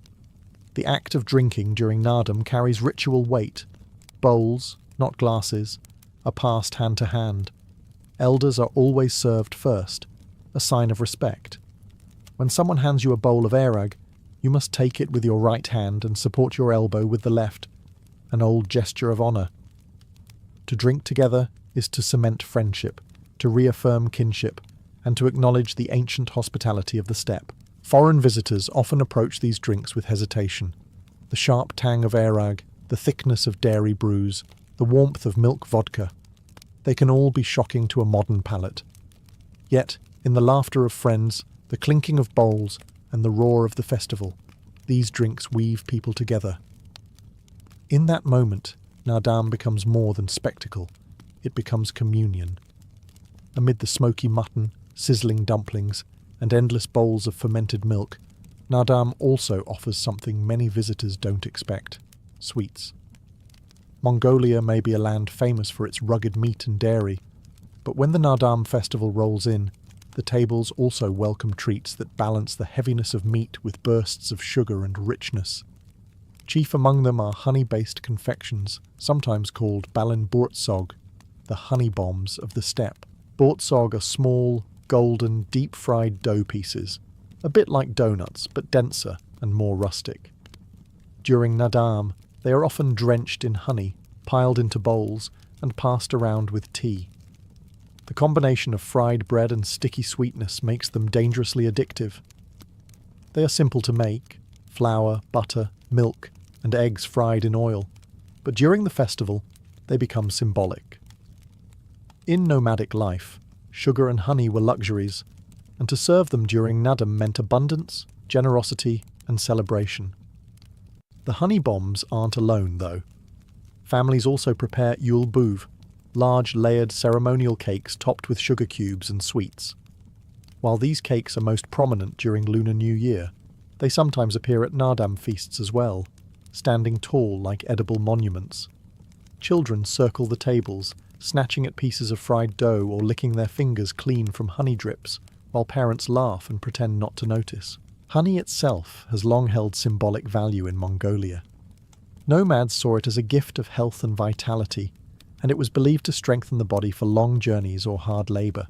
The act of drinking during Naadam carries ritual weight. Bowls, not glasses, are passed hand to hand. Elders are always served first, a sign of respect. When someone hands you a bowl of Ayrag, you must take it with your right hand and support your elbow with the left, an old gesture of honour. To drink together is to cement friendship, to reaffirm kinship, and to acknowledge the ancient hospitality of the steppe. Foreign visitors often approach these drinks with hesitation. The sharp tang of Ayrag, the thickness of dairy brews, the warmth of milk vodka. They can all be shocking to a modern palate. Yet, in the laughter of friends, the clinking of bowls, and the roar of the festival, these drinks weave people together. In that moment, Naadam becomes more than spectacle. It becomes communion. Amid the smoky mutton, sizzling dumplings, and endless bowls of fermented milk, Naadam also offers something many visitors don't expect: sweets. Mongolia may be a land famous for its rugged meat and dairy, but when the Naadam festival rolls in, the tables also welcome treats that balance the heaviness of meat with bursts of sugar and richness. Chief among them are honey-based confections, sometimes called balin bortsog, the honey bombs of the steppe. Bortsog are small, golden, deep-fried dough pieces, a bit like donuts, but denser and more rustic. During Naadam, they are often drenched in honey, piled into bowls, and passed around with tea. The combination of fried bread and sticky sweetness makes them dangerously addictive. They are simple to make: flour, butter, milk, and eggs fried in oil, but during the festival, they become symbolic. In nomadic life, sugar and honey were luxuries, and to serve them during Naadam meant abundance, generosity, and celebration. The honey bombs aren't alone, though. Families also prepare Yule Bouv, large layered ceremonial cakes topped with sugar cubes and sweets. While these cakes are most prominent during Lunar New Year, they sometimes appear at Naadam feasts as well, standing tall like edible monuments. Children circle the tables, snatching at pieces of fried dough or licking their fingers clean from honey drips, while parents laugh and pretend not to notice. Honey itself has long held symbolic value in Mongolia. Nomads saw it as a gift of health and vitality, and it was believed to strengthen the body for long journeys or hard labour.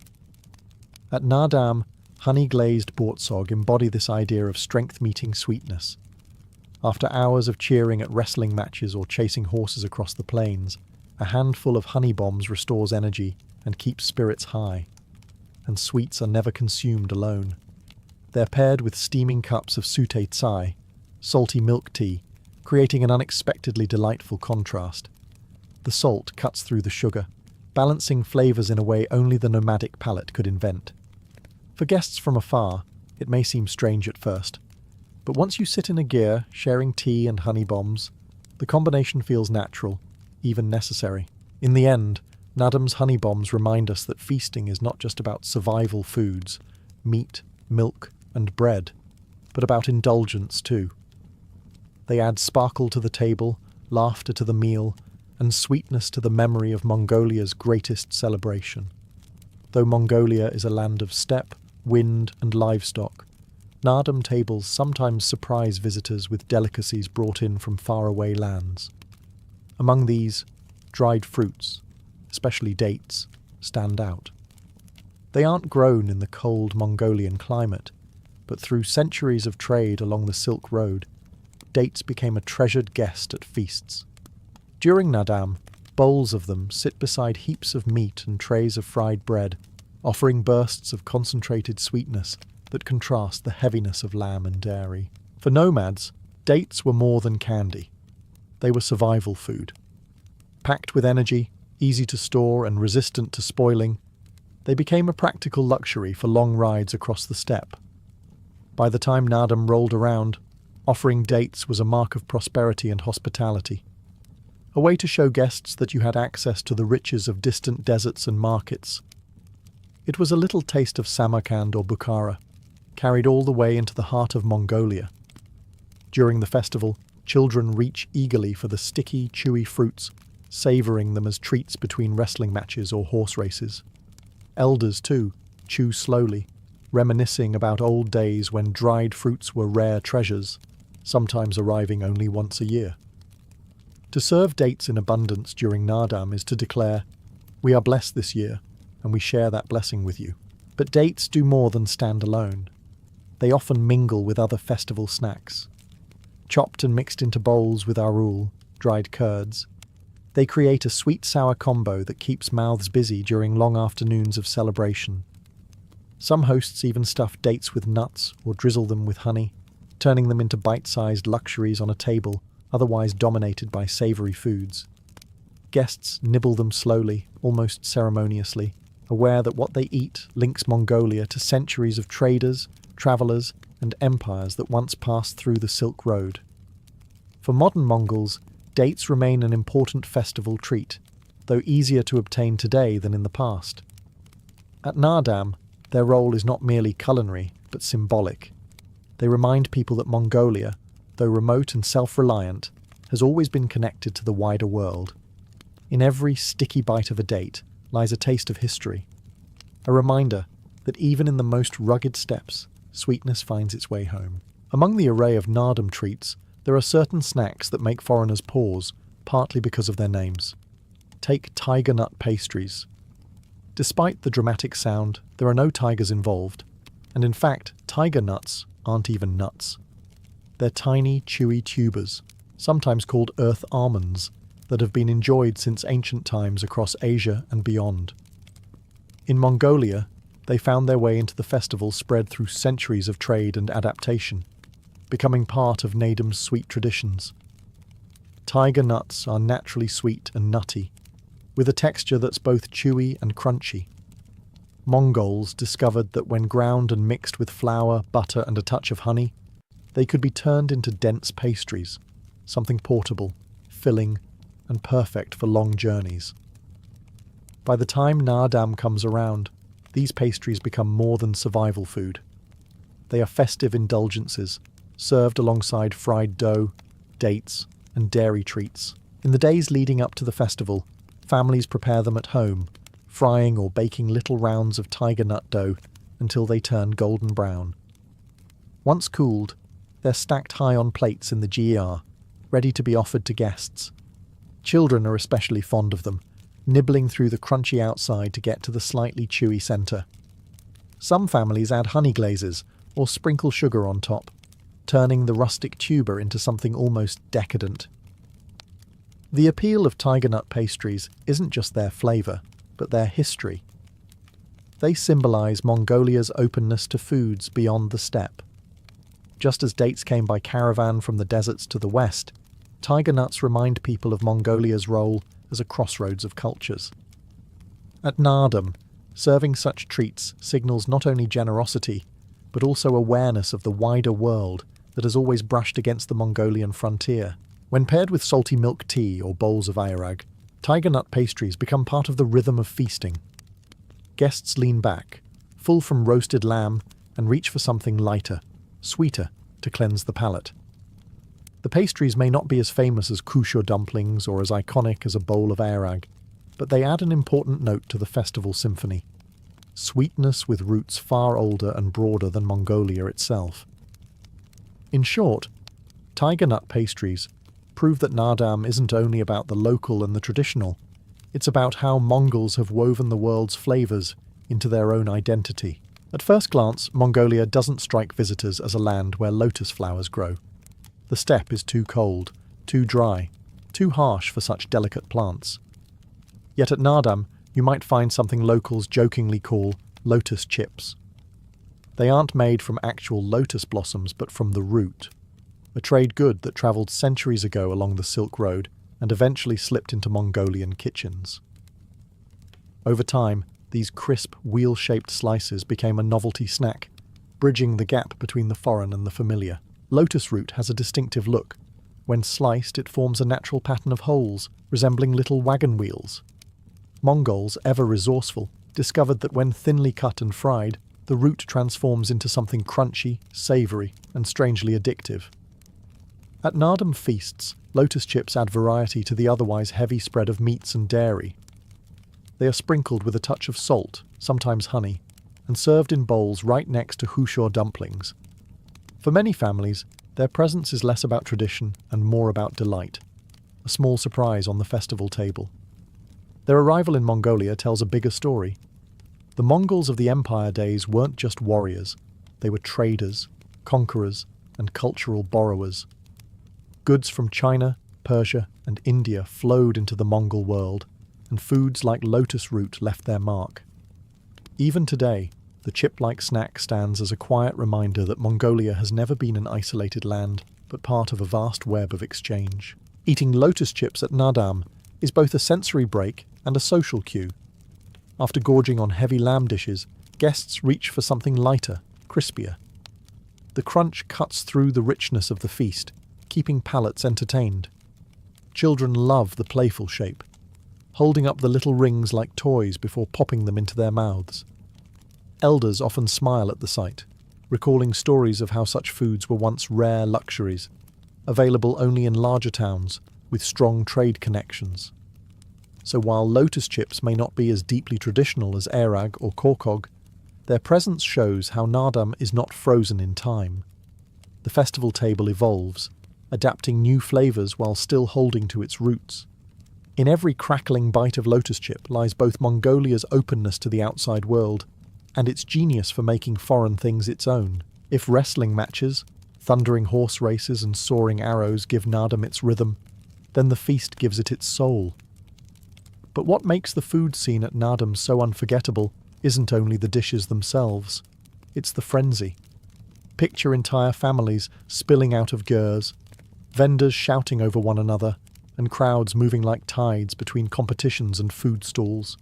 At Naadam, honey-glazed bortsog embody this idea of strength-meeting sweetness. After hours of cheering at wrestling matches or chasing horses across the plains, a handful of honey bombs restores energy and keeps spirits high. And sweets are never consumed alone. They're paired with steaming cups of sute tsai, salty milk tea, creating an unexpectedly delightful contrast. The salt cuts through the sugar, balancing flavours in a way only the nomadic palate could invent. For guests from afar, it may seem strange at first, but once you sit in a gyr sharing tea and honey bombs, the combination feels natural, even necessary. In the end, Naadam's honey bombs remind us that feasting is not just about survival foods, meat, milk, and bread, but about indulgence too. They add sparkle to the table, laughter to the meal, and sweetness to the memory of Mongolia's greatest celebration. Though Mongolia is a land of steppe, wind, and livestock, Nardam tables sometimes surprise visitors with delicacies brought in from faraway lands. Among these, dried fruits, especially dates, stand out. They aren't grown in the cold Mongolian climate, but through centuries of trade along the Silk Road, dates became a treasured guest at feasts. During Nadam, bowls of them sit beside heaps of meat and trays of fried bread, offering bursts of concentrated sweetness that contrast the heaviness of lamb and dairy. For nomads, dates were more than candy. They were survival food. Packed with energy, easy to store and resistant to spoiling, they became a practical luxury for long rides across the steppe. By the time Nadam rolled around, offering dates was a mark of prosperity and hospitality, a way to show guests that you had access to the riches of distant deserts and markets. It was a little taste of Samarkand or Bukhara, carried all the way into the heart of Mongolia. During the festival, children reach eagerly for the sticky, chewy fruits, savouring them as treats between wrestling matches or horse races. Elders, too, chew slowly, reminiscing about old days when dried fruits were rare treasures, sometimes arriving only once a year. To serve dates in abundance during Nadam is to declare, "We are blessed this year, and we share that blessing with you." But dates do more than stand alone. They often mingle with other festival snacks. Chopped and mixed into bowls with arul, dried curds, they create a sweet-sour combo that keeps mouths busy during long afternoons of celebration. Some hosts even stuff dates with nuts or drizzle them with honey, turning them into bite-sized luxuries on a table otherwise dominated by savoury foods. Guests nibble them slowly, almost ceremoniously, aware that what they eat links Mongolia to centuries of traders, travellers, and empires that once passed through the Silk Road. For modern Mongols, dates remain an important festival treat, though easier to obtain today than in the past. At Nadam, their role is not merely culinary, but symbolic. They remind people that Mongolia, though remote and self-reliant, has always been connected to the wider world. In every sticky bite of a date lies a taste of history, a reminder that even in the most rugged steppes, sweetness finds its way home. Among the array of Nadam treats, there are certain snacks that make foreigners pause, partly because of their names. Take tiger nut pastries. Despite the dramatic sound, there are no tigers involved, and in fact, tiger nuts aren't even nuts. They're tiny, chewy tubers, sometimes called earth almonds, that have been enjoyed since ancient times across Asia and beyond. In Mongolia, they found their way into the festival spread through centuries of trade and adaptation, becoming part of Nadam's sweet traditions. Tiger nuts are naturally sweet and nutty, with a texture that's both chewy and crunchy. Mongols discovered that when ground and mixed with flour, butter, and a touch of honey, they could be turned into dense pastries, something portable, filling, and perfect for long journeys. By the time Nadam comes around, these pastries become more than survival food. They are festive indulgences, served alongside fried dough, dates, and dairy treats. In the days leading up to the festival, families prepare them at home, frying or baking little rounds of tiger nut dough until they turn golden brown. Once cooled, they're stacked high on plates in the GER, ready to be offered to guests. Children are especially fond of them, nibbling through the crunchy outside to get to the slightly chewy centre. Some families add honey glazes or sprinkle sugar on top, turning the rustic tuber into something almost decadent. The appeal of tiger nut pastries isn't just their flavour, but their history. They symbolise Mongolia's openness to foods beyond the steppe. Just as dates came by caravan from the deserts to the west, tiger nuts remind people of Mongolia's role as a crossroads of cultures. At Nadam, serving such treats signals not only generosity, but also awareness of the wider world that has always brushed against the Mongolian frontier. When paired with salty milk tea or bowls of ayrag, tiger nut pastries become part of the rhythm of feasting. Guests lean back, full from roasted lamb, and reach for something lighter, sweeter, to cleanse the palate. The pastries may not be as famous as kusho dumplings or as iconic as a bowl of ayrag, but they add an important note to the festival symphony. Sweetness with roots far older and broader than Mongolia itself. In short, tiger nut pastries prove that Naadam isn't only about the local and the traditional, it's about how Mongols have woven the world's flavours into their own identity. At first glance, Mongolia doesn't strike visitors as a land where lotus flowers grow. The steppe is too cold, too dry, too harsh for such delicate plants. Yet at Naadam, you might find something locals jokingly call lotus chips. They aren't made from actual lotus blossoms, but from the root, a trade good that travelled centuries ago along the Silk Road and eventually slipped into Mongolian kitchens. Over time, these crisp, wheel-shaped slices became a novelty snack, bridging the gap between the foreign and the familiar. Lotus root has a distinctive look. When sliced, it forms a natural pattern of holes, resembling little wagon wheels. Mongols, ever resourceful, discovered that when thinly cut and fried, the root transforms into something crunchy, savoury, and strangely addictive. At Naadam feasts, lotus chips add variety to the otherwise heavy spread of meats and dairy. They are sprinkled with a touch of salt, sometimes honey, and served in bowls right next to hushor dumplings. For many families, their presence is less about tradition and more about delight, a small surprise on the festival table. Their arrival in Mongolia tells a bigger story. The Mongols of the Empire days weren't just warriors, they were traders, conquerors, and cultural borrowers. Goods from China, Persia, and India flowed into the Mongol world, and foods like lotus root left their mark. Even today, the chip-like snack stands as a quiet reminder that Mongolia has never been an isolated land, but part of a vast web of exchange. Eating lotus chips at Naadam is both a sensory break and a social cue. After gorging on heavy lamb dishes, guests reach for something lighter, crispier. The crunch cuts through the richness of the feast, keeping palates entertained. Children love the playful shape, holding up the little rings like toys before popping them into their mouths. Elders often smile at the sight, recalling stories of how such foods were once rare luxuries, available only in larger towns with strong trade connections. So while lotus chips may not be as deeply traditional as airag or korkog, their presence shows how Naadam is not frozen in time. The festival table evolves, adapting new flavours while still holding to its roots. In every crackling bite of lotus chip lies both Mongolia's openness to the outside world and its genius for making foreign things its own. If wrestling matches, thundering horse races and soaring arrows give Naadam its rhythm, then the feast gives it its soul. But what makes the food scene at Naadam so unforgettable isn't only the dishes themselves, it's the frenzy. Picture entire families spilling out of gers, vendors shouting over one another, and crowds moving like tides between competitions and food stalls.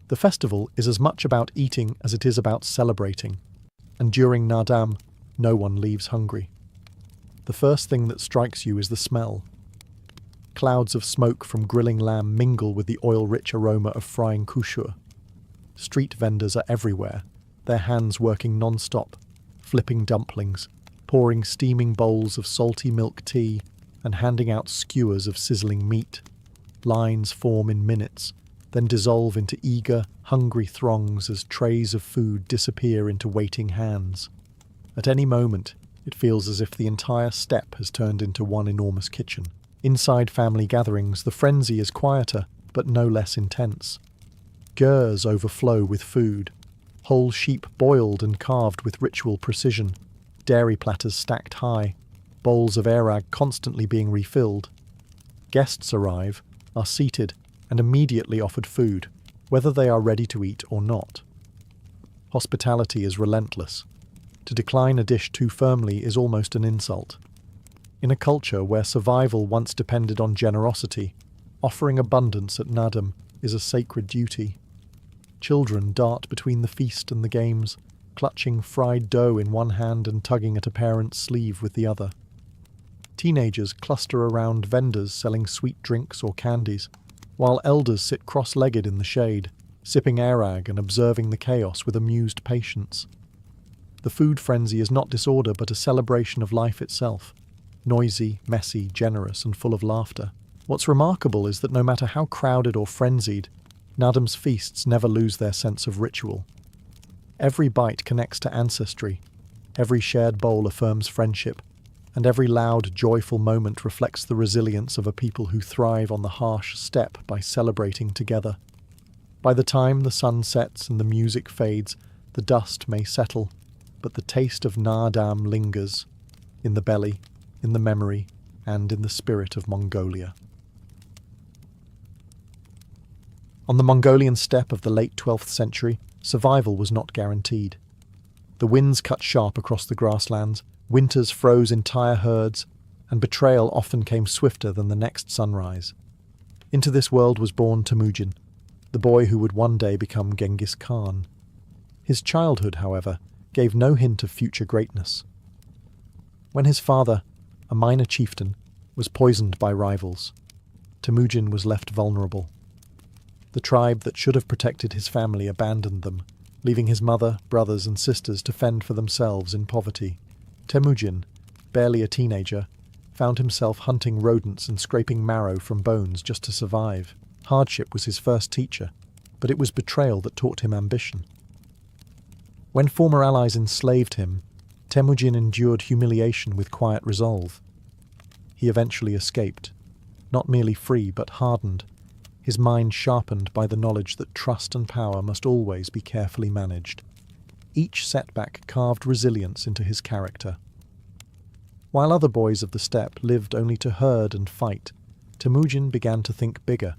The festival is as much about eating as it is about celebrating, and during Naadam, no one leaves hungry. The first thing that strikes you is the smell. Clouds of smoke from grilling lamb mingle with the oil-rich aroma of frying kushur. Street vendors are everywhere, their hands working non-stop, flipping dumplings, pouring steaming bowls of salty milk tea, and handing out skewers of sizzling meat. Lines form in minutes, then dissolve into eager, hungry throngs as trays of food disappear into waiting hands. At any moment, it feels as if the entire steppe has turned into one enormous kitchen. Inside family gatherings, the frenzy is quieter, but no less intense. Gers overflow with food, whole sheep boiled and carved with ritual precision, dairy platters stacked high, bowls of airag constantly being refilled. Guests arrive, are seated, and immediately offered food, whether they are ready to eat or not. Hospitality is relentless. To decline a dish too firmly is almost an insult. In a culture where survival once depended on generosity, offering abundance at Naadam is a sacred duty. Children dart between the feast and the games, clutching fried dough in one hand and tugging at a parent's sleeve with the other. Teenagers cluster around vendors selling sweet drinks or candies, while elders sit cross-legged in the shade, sipping airag and observing the chaos with amused patience. The food frenzy is not disorder but a celebration of life itself, noisy, messy, generous, and full of laughter. What's remarkable is that no matter how crowded or frenzied, Naadam's feasts never lose their sense of ritual. Every bite connects to ancestry, Every shared bowl affirms friendship, and every loud, joyful moment reflects the resilience of a people who thrive on the harsh steppe by celebrating together. By the time the sun sets and the music fades, the dust may settle, but the taste of Naadam lingers in the belly, in the memory, and in the spirit of Mongolia. On the Mongolian steppe of the late 12th century, survival was not guaranteed. The winds cut sharp across the grasslands, winters froze entire herds, and betrayal often came swifter than the next sunrise. Into this world was born Temujin, the boy who would one day become Genghis Khan. His childhood, however, gave no hint of future greatness. When his father, a minor chieftain, was poisoned by rivals, Temujin was left vulnerable. The tribe that should have protected his family abandoned them, leaving his mother, brothers and sisters to fend for themselves in poverty. Temujin, barely a teenager, found himself hunting rodents and scraping marrow from bones just to survive. Hardship was his first teacher, but it was betrayal that taught him ambition. When former allies enslaved him, Temujin endured humiliation with quiet resolve. He eventually escaped, not merely free but hardened, his mind sharpened by the knowledge that trust and power must always be carefully managed. Each setback carved resilience into his character. While other boys of the steppe lived only to herd and fight, Temujin began to think bigger,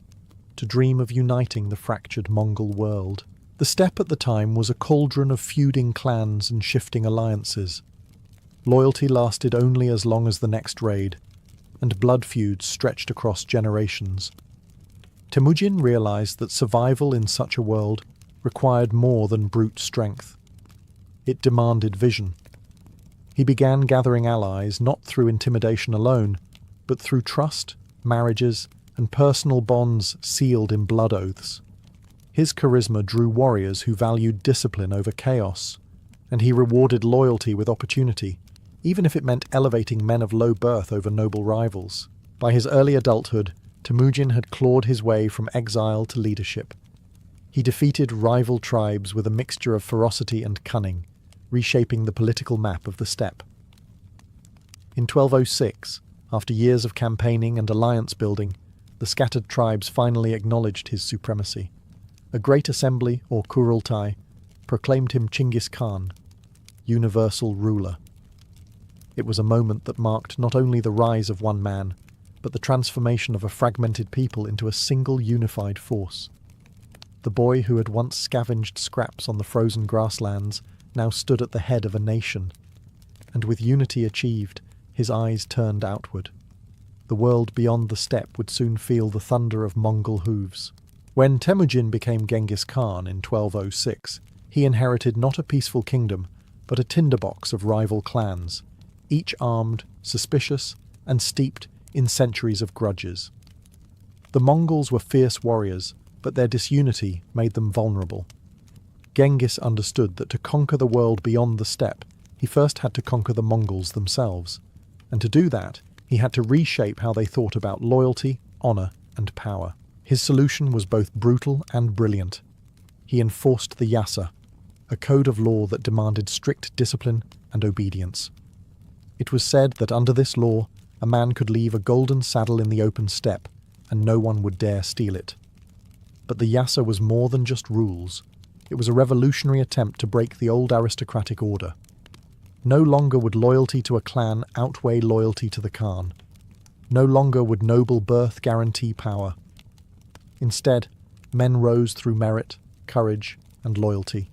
to dream of uniting the fractured Mongol world. The steppe at the time was a cauldron of feuding clans and shifting alliances. Loyalty lasted only as long as the next raid, and blood feuds stretched across generations. Temujin realized that survival in such a world required more than brute strength. It demanded vision. He began gathering allies not through intimidation alone, but through trust, marriages, and personal bonds sealed in blood oaths. His charisma drew warriors who valued discipline over chaos, and he rewarded loyalty with opportunity, even if it meant elevating men of low birth over noble rivals. By his early adulthood, Temujin had clawed his way from exile to leadership. He defeated rival tribes with a mixture of ferocity and cunning, reshaping the political map of the steppe. In 1206, after years of campaigning and alliance building, the scattered tribes finally acknowledged his supremacy. A great assembly, or Kurultai, proclaimed him Chinggis Khan, universal ruler. It was a moment that marked not only the rise of one man, but the transformation of a fragmented people into a single unified force. The boy who had once scavenged scraps on the frozen grasslands now stood at the head of a nation, and with unity achieved, his eyes turned outward. The world beyond the steppe would soon feel the thunder of Mongol hooves. When Temujin became Genghis Khan in 1206, he inherited not a peaceful kingdom, but a tinderbox of rival clans, each armed, suspicious, and steeped in centuries of grudges. The Mongols were fierce warriors, but their disunity made them vulnerable. Genghis understood that to conquer the world beyond the steppe, he first had to conquer the Mongols themselves, and to do that, he had to reshape how they thought about loyalty, honor, and power. His solution was both brutal and brilliant. He enforced the yasa, a code of law that demanded strict discipline and obedience. It was said that under this law, a man could leave a golden saddle in the open steppe, and no one would dare steal it. But the yasa was more than just rules. It was a revolutionary attempt to break the old aristocratic order. No longer would loyalty to a clan outweigh loyalty to the Khan. No longer would noble birth guarantee power. Instead, men rose through merit, courage, and loyalty.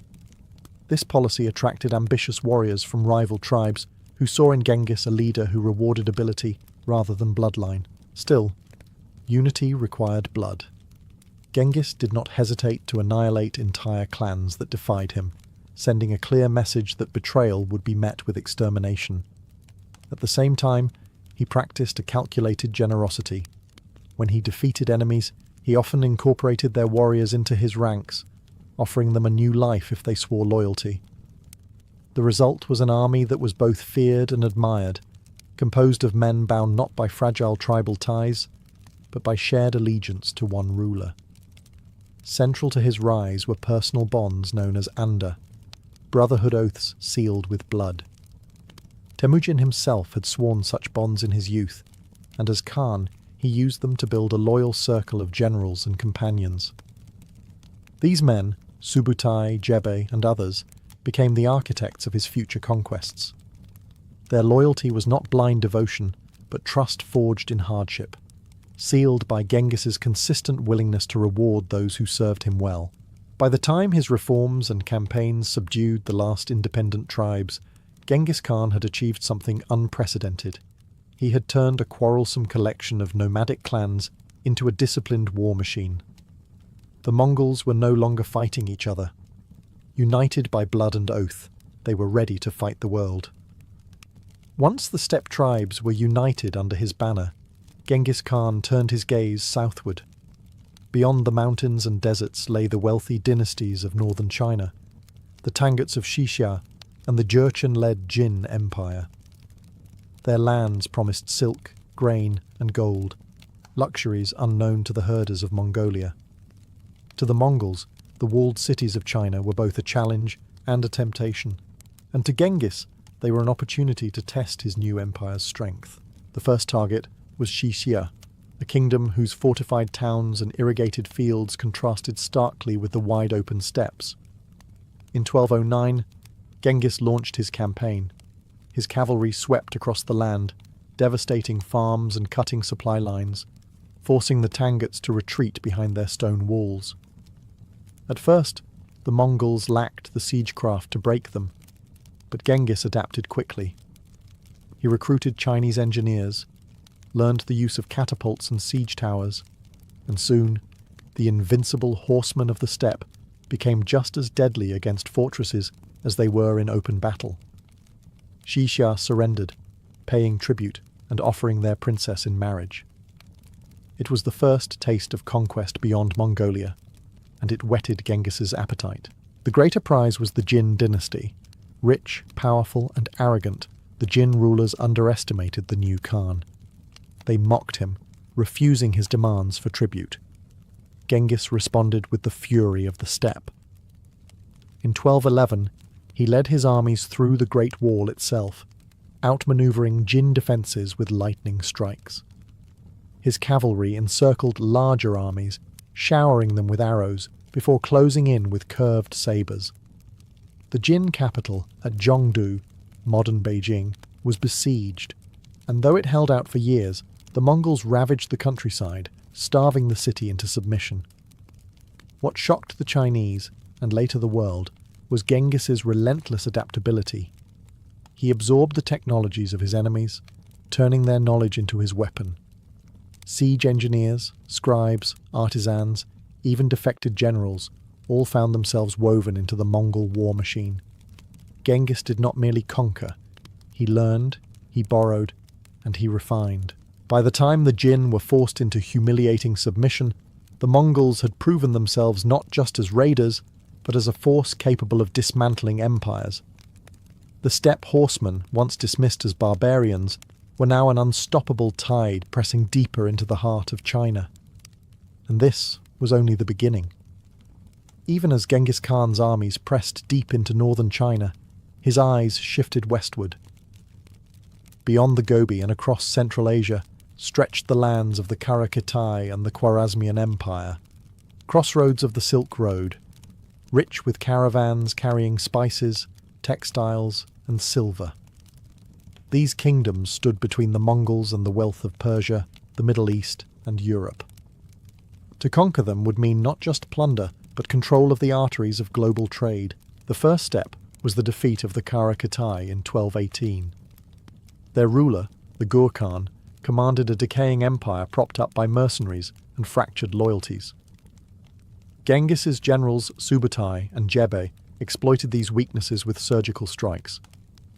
This policy attracted ambitious warriors from rival tribes who saw in Genghis a leader who rewarded ability rather than bloodline. Still, unity required blood. Genghis did not hesitate to annihilate entire clans that defied him, sending a clear message that betrayal would be met with extermination. At the same time, he practiced a calculated generosity. When he defeated enemies, he often incorporated their warriors into his ranks, offering them a new life if they swore loyalty. The result was an army that was both feared and admired, composed of men bound not by fragile tribal ties, but by shared allegiance to one ruler. Central to his rise were personal bonds known as anda, brotherhood oaths sealed with blood. Temujin himself had sworn such bonds in his youth, and as Khan, he used them to build a loyal circle of generals and companions. These men, Subutai, Jebe, and others, became the architects of his future conquests. Their loyalty was not blind devotion, but trust forged in hardship, sealed by Genghis's consistent willingness to reward those who served him well. By the time his reforms and campaigns subdued the last independent tribes, Genghis Khan had achieved something unprecedented. He had turned a quarrelsome collection of nomadic clans into a disciplined war machine. The Mongols were no longer fighting each other. United by blood and oath, they were ready to fight the world. Once the steppe tribes were united under his banner, Genghis Khan turned his gaze southward. Beyond the mountains and deserts lay the wealthy dynasties of northern China, the Tanguts of Xixia and the Jurchen-led Jin Empire. Their lands promised silk, grain, and gold, luxuries unknown to the herders of Mongolia. To the Mongols, the walled cities of China were both a challenge and a temptation, and to Genghis, they were an opportunity to test his new empire's strength. The first target was Xixia, a kingdom whose fortified towns and irrigated fields contrasted starkly with the wide-open steppes. In 1209, Genghis launched his campaign. His cavalry swept across the land, devastating farms and cutting supply lines, forcing the Tanguts to retreat behind their stone walls. At first, the Mongols lacked the siegecraft to break them, but Genghis adapted quickly. He recruited Chinese engineers, learned the use of catapults and siege towers, and soon, the invincible horsemen of the steppe became just as deadly against fortresses as they were in open battle. Xixia surrendered, paying tribute and offering their princess in marriage. It was the first taste of conquest beyond Mongolia, and it whetted Genghis's appetite. The greater prize was the Jin dynasty. Rich, powerful, and arrogant, the Jin rulers underestimated the new Khan. They mocked him, refusing his demands for tribute. Genghis responded with the fury of the steppe. In 1211, he led his armies through the Great Wall itself, outmaneuvering Jin defences with lightning strikes. His cavalry encircled larger armies, showering them with arrows before closing in with curved sabres. The Jin capital at Zhongdu, modern Beijing, was besieged, and though it held out for years, the Mongols ravaged the countryside, starving the city into submission. What shocked the Chinese, and later the world, was Genghis's relentless adaptability. He absorbed the technologies of his enemies, turning their knowledge into his weapon. Siege engineers, scribes, artisans, even defected generals, all found themselves woven into the Mongol war machine. Genghis did not merely conquer. He learned, he borrowed, and he refined. By the time the Jin were forced into humiliating submission, the Mongols had proven themselves not just as raiders, but as a force capable of dismantling empires. The steppe horsemen, once dismissed as barbarians, were now an unstoppable tide pressing deeper into the heart of China. And this was only the beginning. Even as Genghis Khan's armies pressed deep into northern China, his eyes shifted westward. Beyond the Gobi and across Central Asia stretched the lands of the Karakitai and the Khwarezmian Empire, crossroads of the Silk Road, rich with caravans carrying spices, textiles, and silver. These kingdoms stood between the Mongols and the wealth of Persia, the Middle East, and Europe. To conquer them would mean not just plunder, but control of the arteries of global trade. The first step was the defeat of the Karakitai in 1218. Their ruler, the Gur Khan, commanded a decaying empire propped up by mercenaries and fractured loyalties. Genghis's generals Subutai and Jebe exploited these weaknesses with surgical strikes.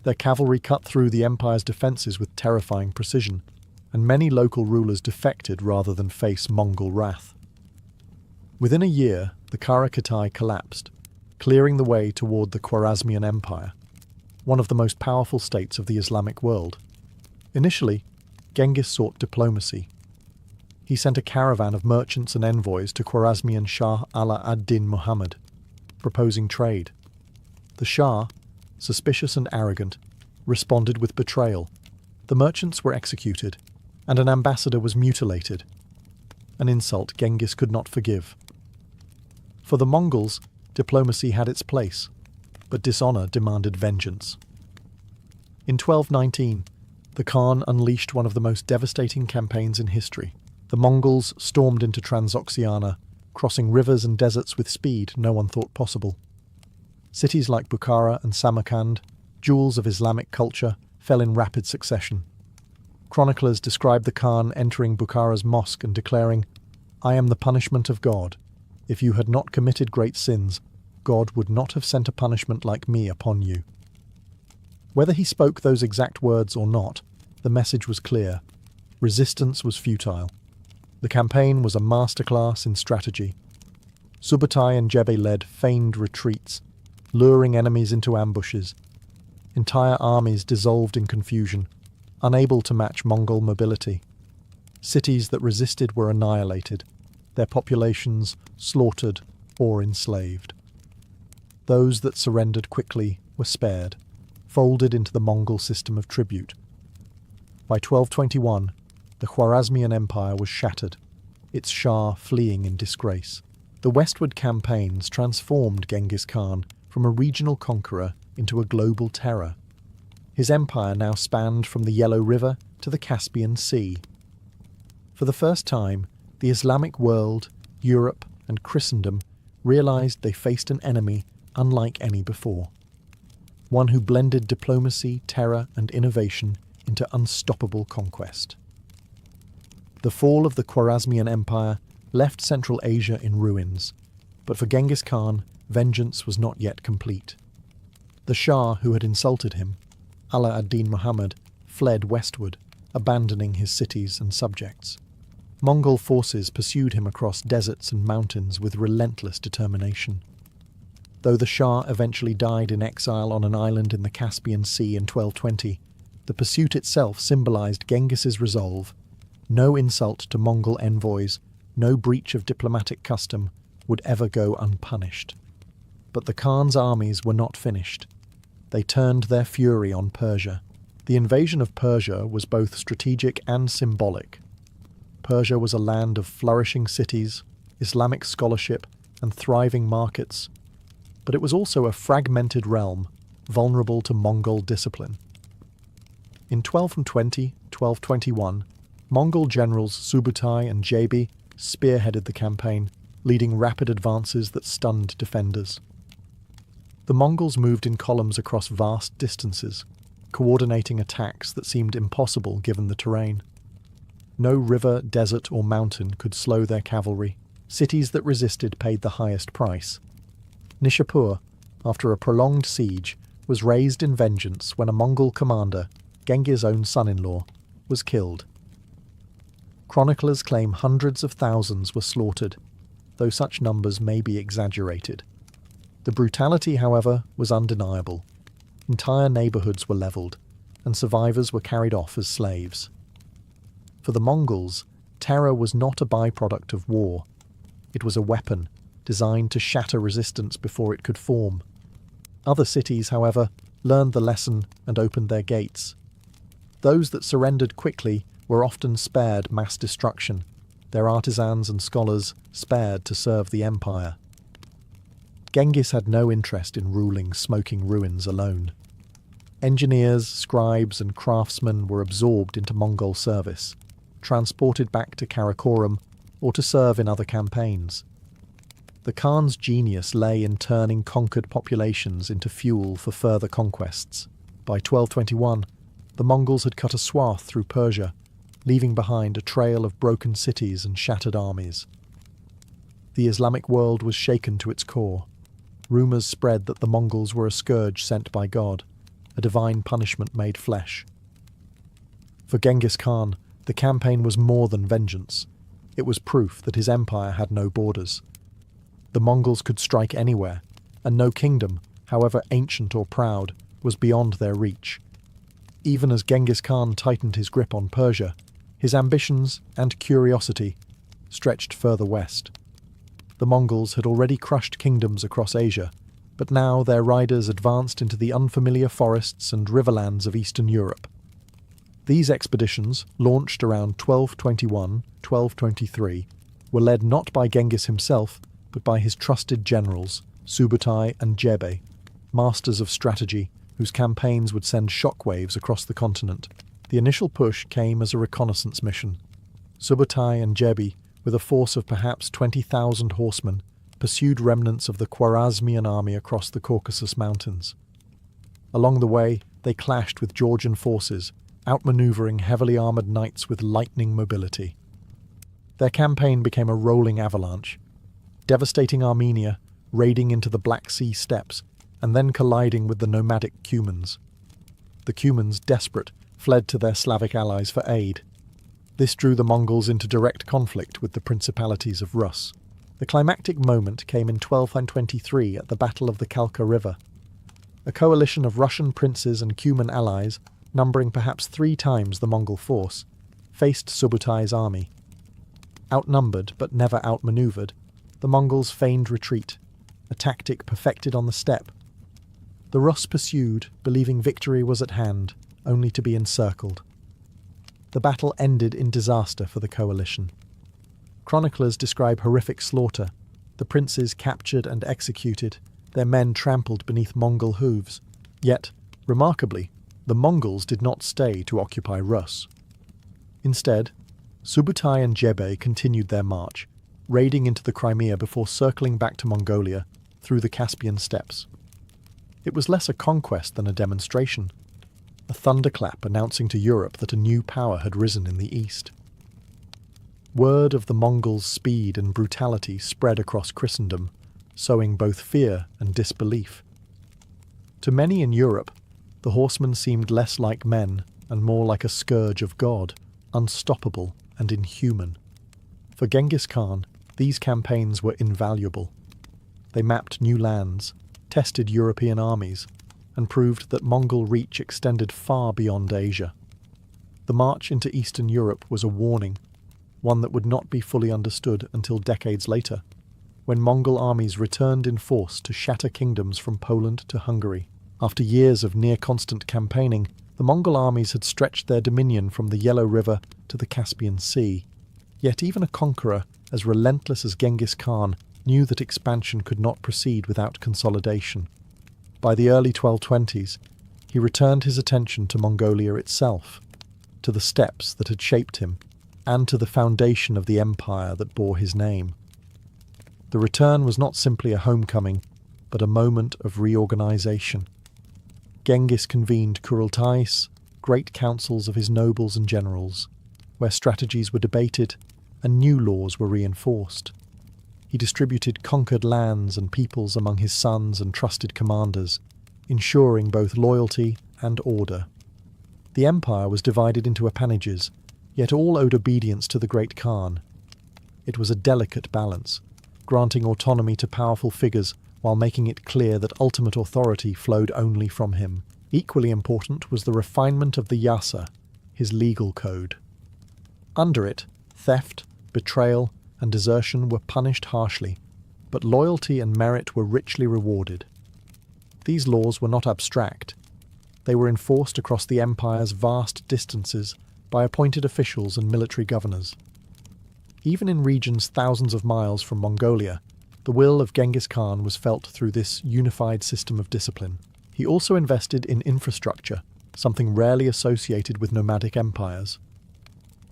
Their cavalry cut through the empire's defences with terrifying precision, and many local rulers defected rather than face Mongol wrath. Within a year, the Karakitai collapsed, clearing the way toward the Khwarezmian Empire, one of the most powerful states of the Islamic world. Initially, Genghis sought diplomacy. He sent a caravan of merchants and envoys to Khwarezmian Shah Ala ad-Din Muhammad, proposing trade. The Shah, suspicious and arrogant, responded with betrayal. The merchants were executed, and an ambassador was mutilated, an insult Genghis could not forgive. For the Mongols, diplomacy had its place, but dishonor demanded vengeance. In 1219, the Khan unleashed one of the most devastating campaigns in history. The Mongols stormed into Transoxiana, crossing rivers and deserts with speed no one thought possible. Cities like Bukhara and Samarkand, jewels of Islamic culture, fell in rapid succession. Chroniclers describe the Khan entering Bukhara's mosque and declaring, "I am the punishment of God. If you had not committed great sins, God would not have sent a punishment like me upon you." Whether he spoke those exact words or not, the message was clear. Resistance was futile. The campaign was a masterclass in strategy. Subutai and Jebe led feigned retreats, luring enemies into ambushes. Entire armies dissolved in confusion, unable to match Mongol mobility. Cities that resisted were annihilated, their populations slaughtered or enslaved. Those that surrendered quickly were spared, folded into the Mongol system of tribute. By 1221, the Khwarezmian Empire was shattered, its Shah fleeing in disgrace. The westward campaigns transformed Genghis Khan from a regional conqueror into a global terror. His empire now spanned from the Yellow River to the Caspian Sea. For the first time, the Islamic world, Europe, and Christendom realized they faced an enemy unlike any before. One who blended diplomacy, terror, and innovation into unstoppable conquest. The fall of the Khwarezmian Empire left Central Asia in ruins, but for Genghis Khan, vengeance was not yet complete. The Shah who had insulted him, Ala ad-Din Muhammad, fled westward, abandoning his cities and subjects. Mongol forces pursued him across deserts and mountains with relentless determination. Though the Shah eventually died in exile on an island in the Caspian Sea in 1220, the pursuit itself symbolized Genghis's resolve. No insult to Mongol envoys, no breach of diplomatic custom would ever go unpunished. But the Khan's armies were not finished. They turned their fury on Persia. The invasion of Persia was both strategic and symbolic. Persia was a land of flourishing cities, Islamic scholarship, and thriving markets, but it was also a fragmented realm, vulnerable to Mongol discipline. In 1220-1221, Mongol generals Subutai and Jebe spearheaded the campaign, leading rapid advances that stunned defenders. The Mongols moved in columns across vast distances, coordinating attacks that seemed impossible given the terrain. No river, desert, or mountain could slow their cavalry. Cities that resisted paid the highest price. Nishapur, after a prolonged siege, was raised in vengeance when a Mongol commander, Genghis' own son-in-law, was killed. Chroniclers claim hundreds of thousands were slaughtered, though such numbers may be exaggerated. The brutality, however, was undeniable. Entire neighborhoods were leveled, and survivors were carried off as slaves. For the Mongols, terror was not a byproduct of war. It was a weapon, designed to shatter resistance before it could form. Other cities, however, learned the lesson and opened their gates. Those that surrendered quickly were often spared mass destruction, their artisans and scholars spared to serve the empire. Genghis had no interest in ruling smoking ruins alone. Engineers, scribes, and craftsmen were absorbed into Mongol service, transported back to Karakoram or to serve in other campaigns. The Khan's genius lay in turning conquered populations into fuel for further conquests. By 1221, the Mongols had cut a swath through Persia, leaving behind a trail of broken cities and shattered armies. The Islamic world was shaken to its core. Rumours spread that the Mongols were a scourge sent by God, a divine punishment made flesh. For Genghis Khan, the campaign was more than vengeance. It was proof that his empire had no borders. The Mongols could strike anywhere, and no kingdom, however ancient or proud, was beyond their reach. Even as Genghis Khan tightened his grip on Persia, his ambitions and curiosity stretched further west. The Mongols had already crushed kingdoms across Asia, but now their riders advanced into the unfamiliar forests and riverlands of Eastern Europe. These expeditions, launched around 1223, were led not by Genghis himself, but by his trusted generals, Subutai and Jebe, masters of strategy whose campaigns would send shockwaves across the continent. The initial push came as a reconnaissance mission. Subutai and Jebe, with a force of perhaps 20,000 horsemen, pursued remnants of the Khwarezmian army across the Caucasus Mountains. Along the way, they clashed with Georgian forces, outmaneuvering heavily armoured knights with lightning mobility. Their campaign became a rolling avalanche, devastating Armenia, raiding into the Black Sea steppes, and then colliding with the nomadic Cumans. The Cumans, desperate, fled to their Slavic allies for aid. This drew the Mongols into direct conflict with the principalities of Rus. The climactic moment came in 1223 at the Battle of the Kalka River. A coalition of Russian princes and Cuman allies, numbering perhaps 3 times the Mongol force, faced Subutai's army. Outnumbered but never outmaneuvered, the Mongols feigned retreat, a tactic perfected on the steppe. The Rus pursued, believing victory was at hand, only to be encircled. The battle ended in disaster for the coalition. Chroniclers describe horrific slaughter, the princes captured and executed, their men trampled beneath Mongol hooves. Yet, remarkably, the Mongols did not stay to occupy Rus. Instead, Subutai and Jebe continued their march, raiding into the Crimea before circling back to Mongolia through the Caspian steppes. It was less a conquest than a demonstration, a thunderclap announcing to Europe that a new power had risen in the east. Word of the Mongols' speed and brutality spread across Christendom, sowing both fear and disbelief. To many in Europe, the horsemen seemed less like men and more like a scourge of God, unstoppable and inhuman. For Genghis Khan, these campaigns were invaluable. They mapped new lands, tested European armies, and proved that Mongol reach extended far beyond Asia. The march into Eastern Europe was a warning, one that would not be fully understood until decades later, when Mongol armies returned in force to shatter kingdoms from Poland to Hungary. After years of near-constant campaigning, the Mongol armies had stretched their dominion from the Yellow River to the Caspian Sea. Yet even a conqueror as relentless as Genghis Khan knew that expansion could not proceed without consolidation. By the early 1220s, he returned his attention to Mongolia itself, to the steppes that had shaped him, and to the foundation of the empire that bore his name. The return was not simply a homecoming, but a moment of reorganization. Genghis convened Kurultais, great councils of his nobles and generals, where strategies were debated and new laws were reinforced. He distributed conquered lands and peoples among his sons and trusted commanders, ensuring both loyalty and order. The empire was divided into appanages, yet all owed obedience to the great Khan. It was a delicate balance, granting autonomy to powerful figures while making it clear that ultimate authority flowed only from him. Equally important was the refinement of the yasa, his legal code. Under it, theft, betrayal, and desertion were punished harshly, but loyalty and merit were richly rewarded. These laws were not abstract. They were enforced across the empire's vast distances by appointed officials and military governors. Even in regions thousands of miles from Mongolia, the will of Genghis Khan was felt through this unified system of discipline. He also invested in infrastructure, something rarely associated with nomadic empires.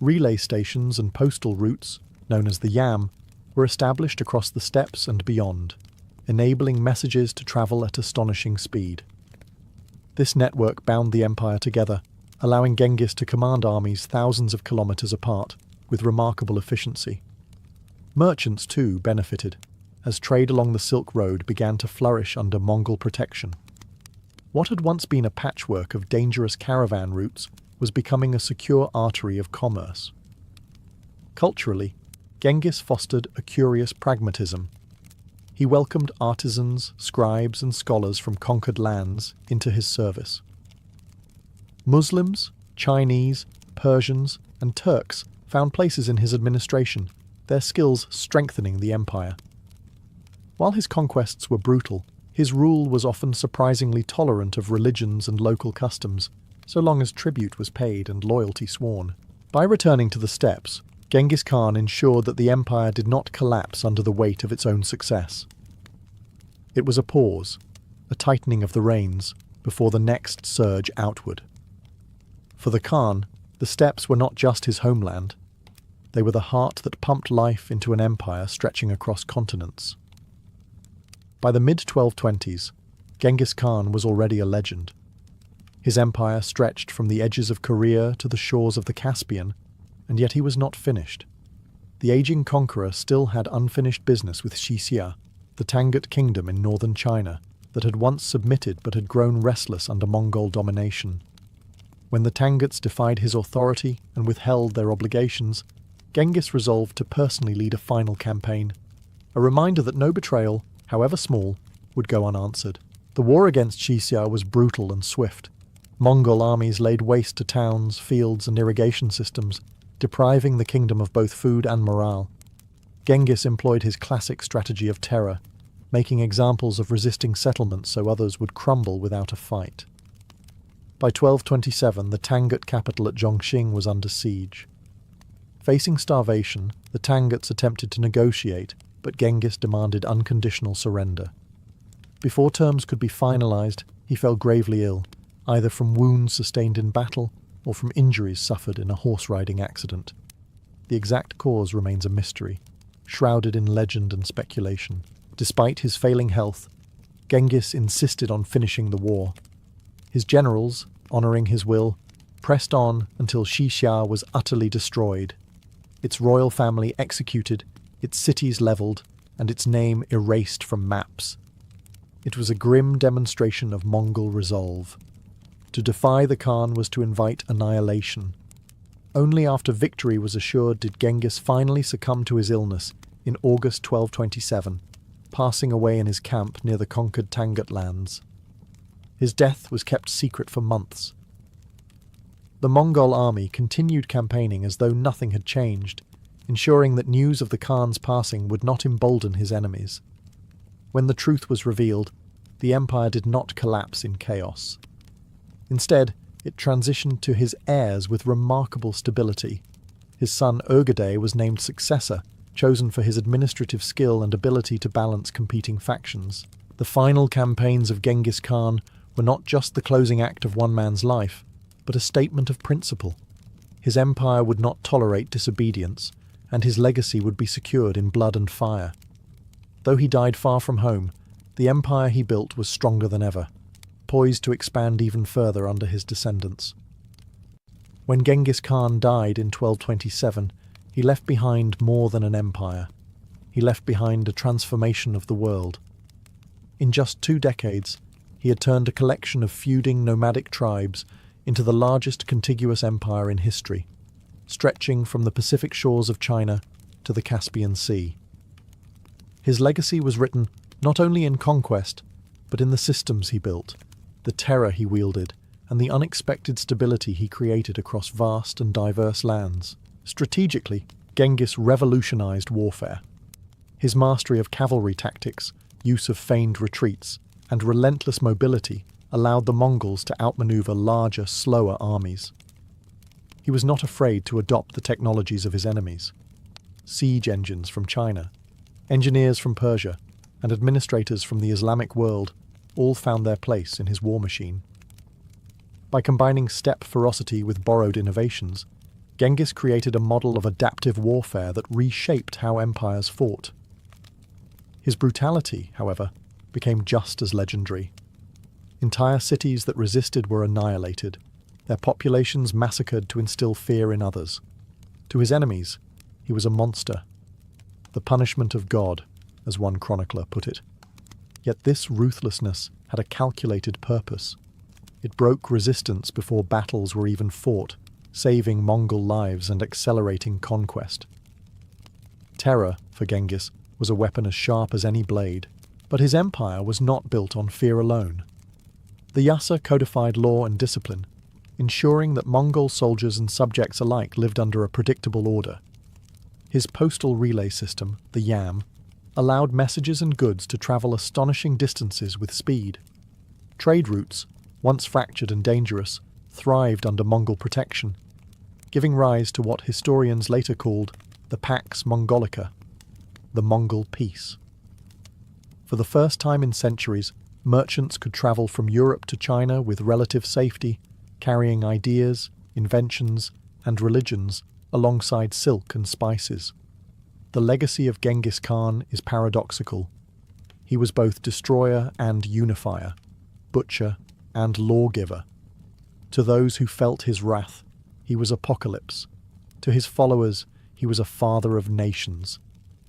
Relay stations and postal routes, known as the Yam, were established across the steppes and beyond, enabling messages to travel at astonishing speed. This network bound the empire together, allowing Genghis to command armies thousands of kilometers apart, with remarkable efficiency. Merchants, too, benefited, as trade along the Silk Road began to flourish under Mongol protection. What had once been a patchwork of dangerous caravan routes was becoming a secure artery of commerce. Culturally, Genghis fostered a curious pragmatism. He welcomed artisans, scribes, and scholars from conquered lands into his service. Muslims, Chinese, Persians, and Turks found places in his administration, their skills strengthening the empire. While his conquests were brutal, His rule was often surprisingly tolerant of religions and local customs, so long as tribute was paid and loyalty sworn. By returning to the steppes, Genghis Khan ensured that the empire did not collapse under the weight of its own success. It was a pause, a tightening of the reins, before the next surge outward. For the Khan, the steppes were not just his homeland. They were the heart that pumped life into an empire stretching across continents. By the mid-1220s, Genghis Khan was already a legend. His empire stretched from the edges of Korea to the shores of the Caspian, and yet he was not finished. The aging conqueror still had unfinished business with Xixia, the Tangut kingdom in northern China, that had once submitted but had grown restless under Mongol domination. When the Tanguts defied his authority and withheld their obligations, Genghis resolved to personally lead a final campaign, a reminder that no betrayal, however small, would go unanswered. The war against Xixia was brutal and swift. Mongol armies laid waste to towns, fields, and irrigation systems, depriving the kingdom of both food and morale. Genghis employed his classic strategy of terror, making examples of resisting settlements so others would crumble without a fight. By 1227, the Tangut capital at Zhongxing was under siege. Facing starvation, the Tanguts attempted to negotiate, but Genghis demanded unconditional surrender. Before terms could be finalized, he fell gravely ill, either from wounds sustained in battle or from injuries suffered in a horse-riding accident. The exact cause remains a mystery, shrouded in legend and speculation. Despite his failing health, Genghis insisted on finishing the war. His generals, honoring his will, pressed on until Xixia was utterly destroyed, its royal family executed, its cities leveled, and its name erased from maps. It was a grim demonstration of Mongol resolve. To defy the Khan was to invite annihilation. Only after victory was assured did Genghis finally succumb to his illness in August 1227, passing away in his camp near the conquered Tangut lands. His death was kept secret for months. The Mongol army continued campaigning as though nothing had changed, ensuring that news of the Khan's passing would not embolden his enemies. When the truth was revealed, the empire did not collapse in chaos. Instead, it transitioned to his heirs with remarkable stability. His son Ögedei was named successor, chosen for his administrative skill and ability to balance competing factions. The final campaigns of Genghis Khan were not just the closing act of one man's life, but a statement of principle. His empire would not tolerate disobedience, and his legacy would be secured in blood and fire. Though he died far from home, the empire he built was stronger than ever, poised to expand even further under his descendants. When Genghis Khan died in 1227, he left behind more than an empire. He left behind a transformation of the world. In just 2 decades, he had turned a collection of feuding nomadic tribes into the largest contiguous empire in history, stretching from the Pacific shores of China to the Caspian Sea. His legacy was written not only in conquest, but in the systems he built, the terror he wielded, and the unexpected stability he created across vast and diverse lands. Strategically, Genghis revolutionized warfare. His mastery of cavalry tactics, use of feigned retreats, and relentless mobility allowed the Mongols to outmaneuver larger, slower armies. He was not afraid to adopt the technologies of his enemies. Siege engines from China, engineers from Persia, and administrators from the Islamic world all found their place in his war machine. By combining steppe ferocity with borrowed innovations, Genghis created a model of adaptive warfare that reshaped how empires fought. His brutality, however, became just as legendary. Entire cities that resisted were annihilated, their populations massacred to instill fear in others. To his enemies, he was a monster, the punishment of God, as one chronicler put it. Yet this ruthlessness had a calculated purpose. It broke resistance before battles were even fought, saving Mongol lives and accelerating conquest. Terror, for Genghis, was a weapon as sharp as any blade, but his empire was not built on fear alone. The Yasa codified law and discipline, ensuring that Mongol soldiers and subjects alike lived under a predictable order. His postal relay system, the Yam, allowed messages and goods to travel astonishing distances with speed. Trade routes, once fractured and dangerous, thrived under Mongol protection, giving rise to what historians later called the Pax Mongolica, the Mongol Peace. For the first time in centuries, merchants could travel from Europe to China with relative safety, carrying ideas, inventions, and religions alongside silk and spices. The legacy of Genghis Khan is paradoxical. He was both destroyer and unifier, butcher and lawgiver. To those who felt his wrath, he was apocalypse. To his followers, he was a father of nations.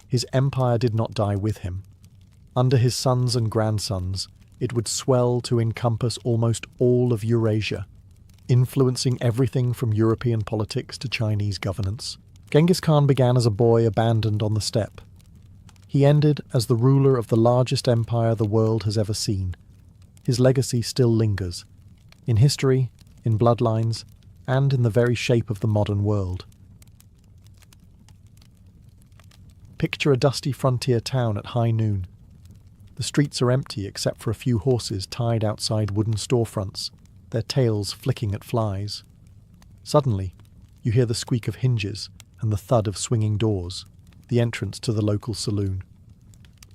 His empire did not die with him. Under his sons and grandsons, it would swell to encompass almost all of Eurasia, influencing everything from European politics to Chinese governance. Genghis Khan began as a boy abandoned on the steppe. He ended as the ruler of the largest empire the world has ever seen. His legacy still lingers, in history, in bloodlines, and in the very shape of the modern world. Picture a dusty frontier town at high noon. The streets are empty except for a few horses tied outside wooden storefronts, their tails flicking at flies. Suddenly, you hear the squeak of hinges and the thud of swinging doors, the entrance to the local saloon.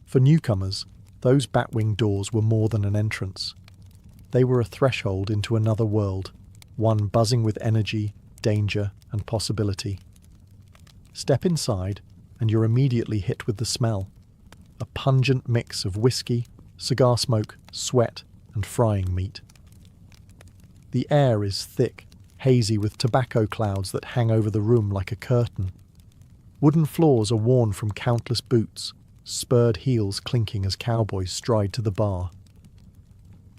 For newcomers, those bat-winged doors were more than an entrance. They were a threshold into another world, one buzzing with energy, danger, and possibility. Step inside, and you're immediately hit with the smell. A pungent mix of whiskey, cigar smoke, sweat, and frying meat. The air is thick, hazy with tobacco clouds that hang over the room like a curtain. Wooden floors are worn from countless boots, spurred heels clinking as cowboys stride to the bar.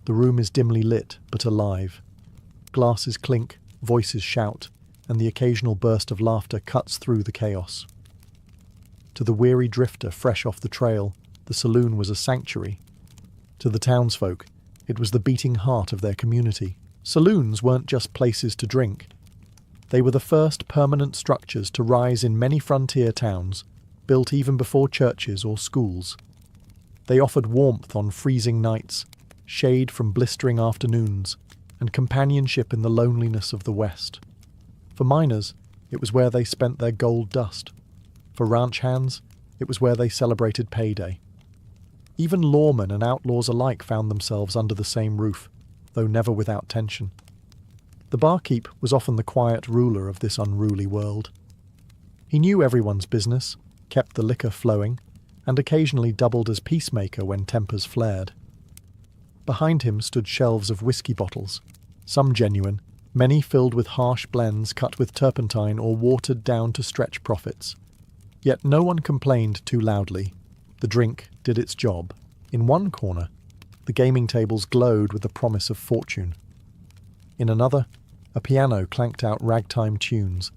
The room is dimly lit, but alive. Glasses clink, voices shout, and the occasional burst of laughter cuts through the chaos. To the weary drifter fresh off the trail, the saloon was a sanctuary. To the townsfolk, it was the beating heart of their community. Saloons weren't just places to drink. They were the first permanent structures to rise in many frontier towns, built even before churches or schools. They offered warmth on freezing nights, shade from blistering afternoons, and companionship in the loneliness of the West. For miners, it was where they spent their gold dust. For ranch hands, it was where they celebrated payday. Even lawmen and outlaws alike found themselves under the same roof, though never without tension. The barkeep was often the quiet ruler of this unruly world. He knew everyone's business, kept the liquor flowing, and occasionally doubled as peacemaker when tempers flared. Behind him stood shelves of whiskey bottles, some genuine, many filled with harsh blends cut with turpentine or watered down to stretch profits. Yet no one complained too loudly. The drink did its job. In one corner, the gaming tables glowed with the promise of fortune. In another, a piano clanked out ragtime tunes,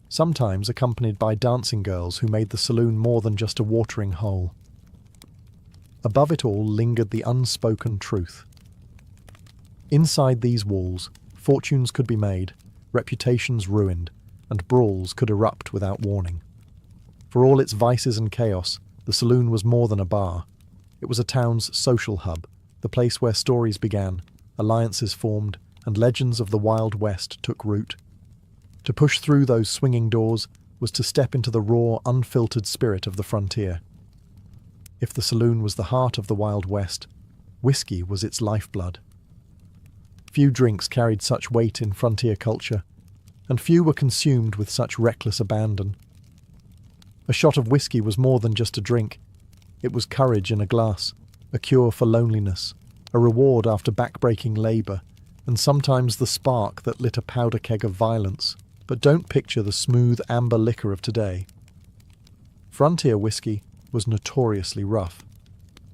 sometimes accompanied by dancing girls who made the saloon more than just a watering hole. Above it all lingered the unspoken truth. Inside these walls, fortunes could be made, reputations ruined, and brawls could erupt without warning. For all its vices and chaos, the saloon was more than a bar. It was a town's social hub, the place where stories began, alliances formed, and legends of the Wild West took root. To push through those swinging doors was to step into the raw, unfiltered spirit of the frontier. If the saloon was the heart of the Wild West, whiskey was its lifeblood. Few drinks carried such weight in frontier culture, and few were consumed with such reckless abandon. A shot of whiskey was more than just a drink. It was courage in a glass, a cure for loneliness, a reward after back-breaking labour, and sometimes the spark that lit a powder keg of violence. But don't picture the smooth amber liquor of today. Frontier whiskey was notoriously rough.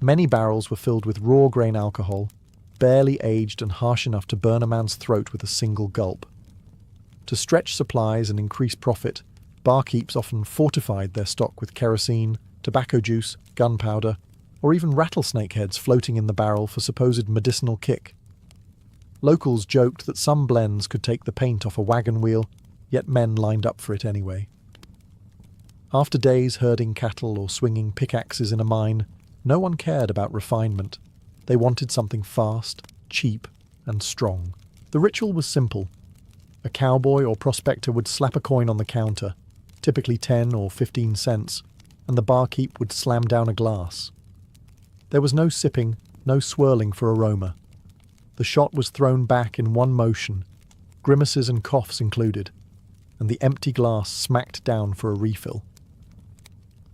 Many barrels were filled with raw grain alcohol, barely aged and harsh enough to burn a man's throat with a single gulp. To stretch supplies and increase profit, barkeeps often fortified their stock with kerosene, tobacco juice, gunpowder, or even rattlesnake heads floating in the barrel for supposed medicinal kick. Locals joked that some blends could take the paint off a wagon wheel, yet men lined up for it anyway. After days herding cattle or swinging pickaxes in a mine, no one cared about refinement. They wanted something fast, cheap, and strong. The ritual was simple. A cowboy or prospector would slap a coin on the counter, typically 10 or 15 cents, and the barkeep would slam down a glass. There was no sipping, no swirling for aroma. The shot was thrown back in one motion, grimaces and coughs included, and the empty glass smacked down for a refill.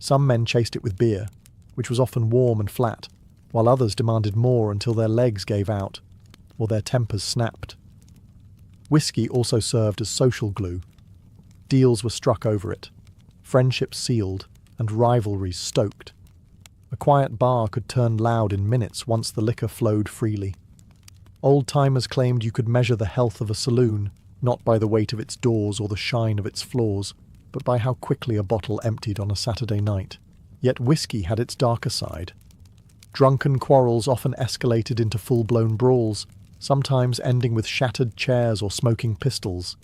Some men chased it with beer, which was often warm and flat, while others demanded more until their legs gave out, or their tempers snapped. Whiskey also served as social glue. Deals were struck over it, friendships sealed, and rivalries stoked. A quiet bar could turn loud in minutes once the liquor flowed freely. Old-timers claimed you could measure the health of a saloon, not by the weight of its doors or the shine of its floors, but by how quickly a bottle emptied on a Saturday night. Yet whiskey had its darker side. Drunken quarrels often escalated into full-blown brawls, sometimes ending with shattered chairs or smoking pistols.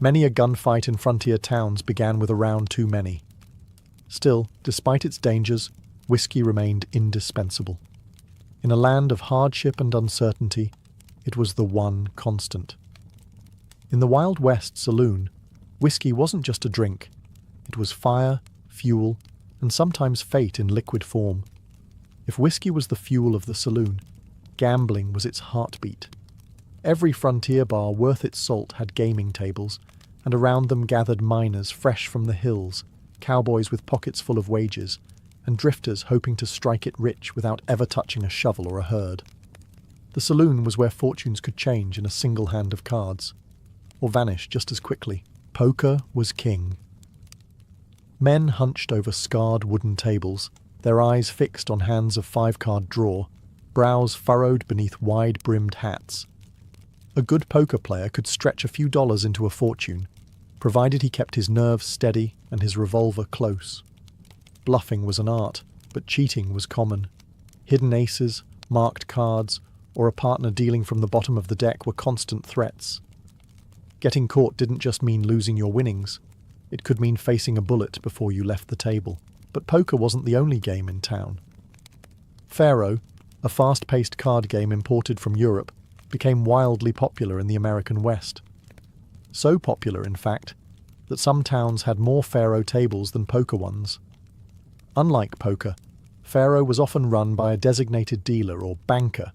Many a gunfight in frontier towns began with a round too many. Still, despite its dangers, whiskey remained indispensable. In a land of hardship and uncertainty, it was the one constant. In the Wild West saloon, whiskey wasn't just a drink. It was fire, fuel, and sometimes fate in liquid form. If whiskey was the fuel of the saloon, gambling was its heartbeat. Every frontier bar worth its salt had gaming tables, and around them gathered miners fresh from the hills, cowboys with pockets full of wages, and drifters hoping to strike it rich without ever touching a shovel or a herd. The saloon was where fortunes could change in a single hand of cards, or vanish just as quickly. Poker was king. Men hunched over scarred wooden tables, their eyes fixed on hands of five-card draw, brows furrowed beneath wide-brimmed hats. A good poker player could stretch a few dollars into a fortune, provided he kept his nerves steady and his revolver close. Bluffing was an art, but cheating was common. Hidden aces, marked cards, or a partner dealing from the bottom of the deck were constant threats. Getting caught didn't just mean losing your winnings. It could mean facing a bullet before you left the table. But poker wasn't the only game in town. Faro, a fast-paced card game imported from Europe, became wildly popular in the American West. So popular, in fact, that some towns had more faro tables than poker ones. Unlike poker, faro was often run by a designated dealer or banker,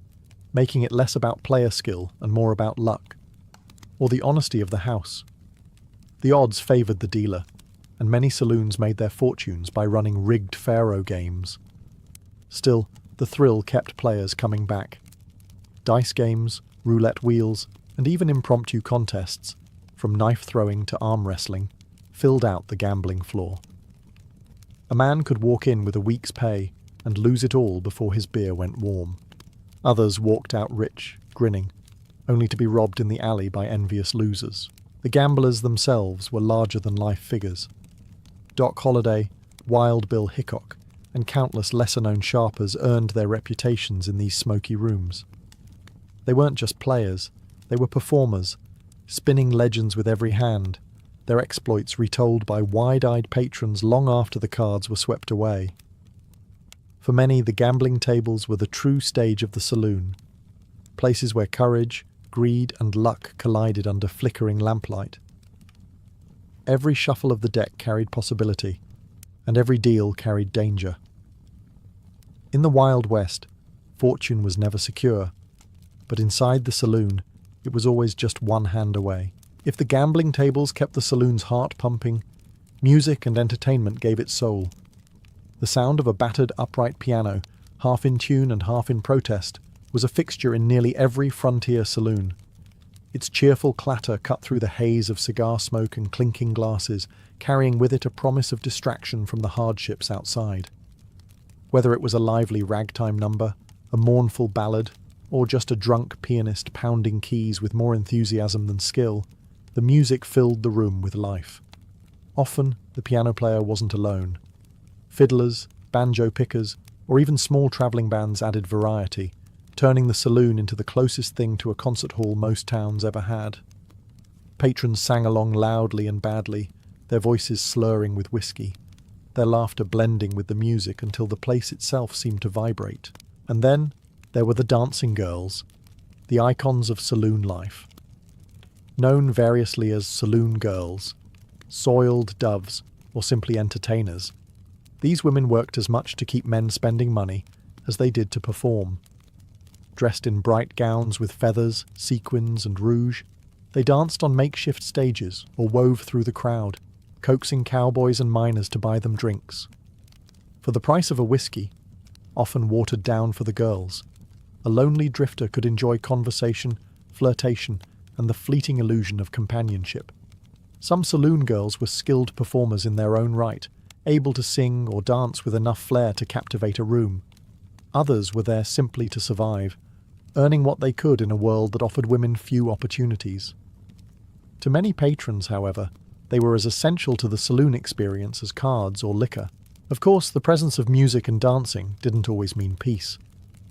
making it less about player skill and more about luck, or the honesty of the house. The odds favoured the dealer, and many saloons made their fortunes by running rigged faro games. Still, the thrill kept players coming back. Dice games, roulette wheels, and even impromptu contests, from knife-throwing to arm wrestling, filled out the gambling floor. A man could walk in with a week's pay and lose it all before his beer went warm. Others walked out rich, grinning, only to be robbed in the alley by envious losers. The gamblers themselves were larger-than-life figures. Doc Holliday, Wild Bill Hickok, and countless lesser-known sharpers earned their reputations in these smoky rooms. They weren't just players, they were performers, spinning legends with every hand, their exploits retold by wide-eyed patrons long after the cards were swept away. For many, the gambling tables were the true stage of the saloon, places where courage, greed, and luck collided under flickering lamplight. Every shuffle of the deck carried possibility, and every deal carried danger. In the Wild West, fortune was never secure, but inside the saloon, it was always just one hand away. If the gambling tables kept the saloon's heart pumping, music and entertainment gave it soul. The sound of a battered upright piano, half in tune and half in protest, was a fixture in nearly every frontier saloon. Its cheerful clatter cut through the haze of cigar smoke and clinking glasses, carrying with it a promise of distraction from the hardships outside. Whether it was a lively ragtime number, a mournful ballad, or just a drunk pianist pounding keys with more enthusiasm than skill, the music filled the room with life. Often, the piano player wasn't alone. Fiddlers, banjo pickers, or even small travelling bands added variety, turning the saloon into the closest thing to a concert hall most towns ever had. Patrons sang along loudly and badly, their voices slurring with whiskey, their laughter blending with the music until the place itself seemed to vibrate. And then there were the dancing girls, the icons of saloon life. Known variously as saloon girls, soiled doves, or simply entertainers, these women worked as much to keep men spending money as they did to perform. Dressed in bright gowns with feathers, sequins, and rouge, they danced on makeshift stages or wove through the crowd, coaxing cowboys and miners to buy them drinks. For the price of a whiskey, often watered down for the girls, a lonely drifter could enjoy conversation, flirtation, and the fleeting illusion of companionship. Some saloon girls were skilled performers in their own right, able to sing or dance with enough flair to captivate a room. Others were there simply to survive, earning what they could in a world that offered women few opportunities. To many patrons, however, they were as essential to the saloon experience as cards or liquor. Of course, the presence of music and dancing didn't always mean peace.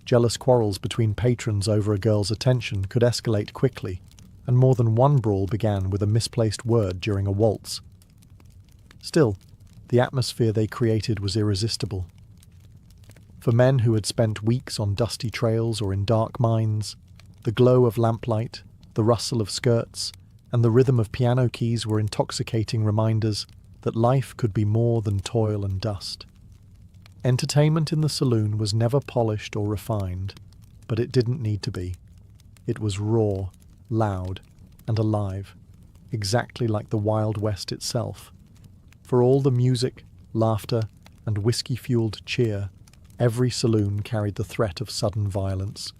Jealous quarrels between patrons over a girl's attention could escalate quickly, and more than one brawl began with a misplaced word during a waltz. Still, the atmosphere they created was irresistible. For men who had spent weeks on dusty trails or in dark mines, the glow of lamplight, the rustle of skirts, and the rhythm of piano keys were intoxicating reminders that life could be more than toil and dust. Entertainment in the saloon was never polished or refined, but it didn't need to be. It was raw, loud, and alive, exactly like the Wild West itself. For all the music, laughter, and whiskey-fueled cheer, every saloon carried the threat of sudden violence.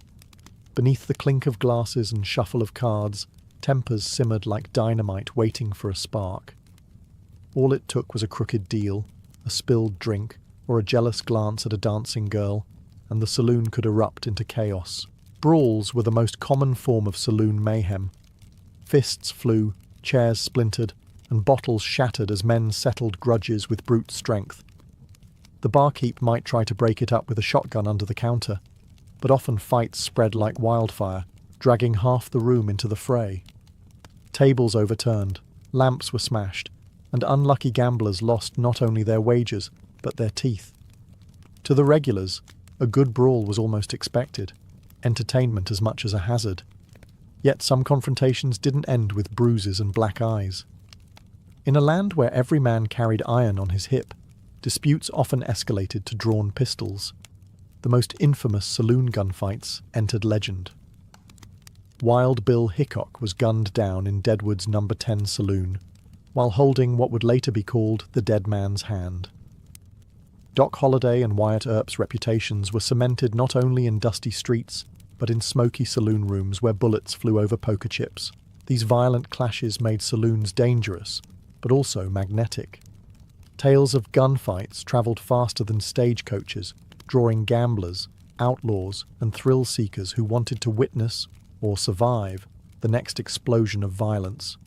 Beneath the clink of glasses and shuffle of cards, tempers simmered like dynamite waiting for a spark. All it took was a crooked deal, a spilled drink, or a jealous glance at a dancing girl, and the saloon could erupt into chaos. Brawls were the most common form of saloon mayhem. Fists flew, chairs splintered, and bottles shattered as men settled grudges with brute strength. The barkeep might try to break it up with a shotgun under the counter, but often fights spread like wildfire, dragging half the room into the fray. Tables overturned, lamps were smashed, and unlucky gamblers lost not only their wages, but their teeth. To the regulars, a good brawl was almost expected, entertainment as much as a hazard. Yet some confrontations didn't end with bruises and black eyes. In a land where every man carried iron on his hip, disputes often escalated to drawn pistols. The most infamous saloon gunfights entered legend. Wild Bill Hickok was gunned down in Deadwood's No. 10 saloon, while holding what would later be called the dead man's hand. Doc Holliday and Wyatt Earp's reputations were cemented not only in dusty streets, but in smoky saloon rooms where bullets flew over poker chips. These violent clashes made saloons dangerous, but also magnetic. Tales of gunfights travelled faster than stagecoaches, drawing gamblers, outlaws, and thrill-seekers who wanted to witness, or survive, the next explosion of violence.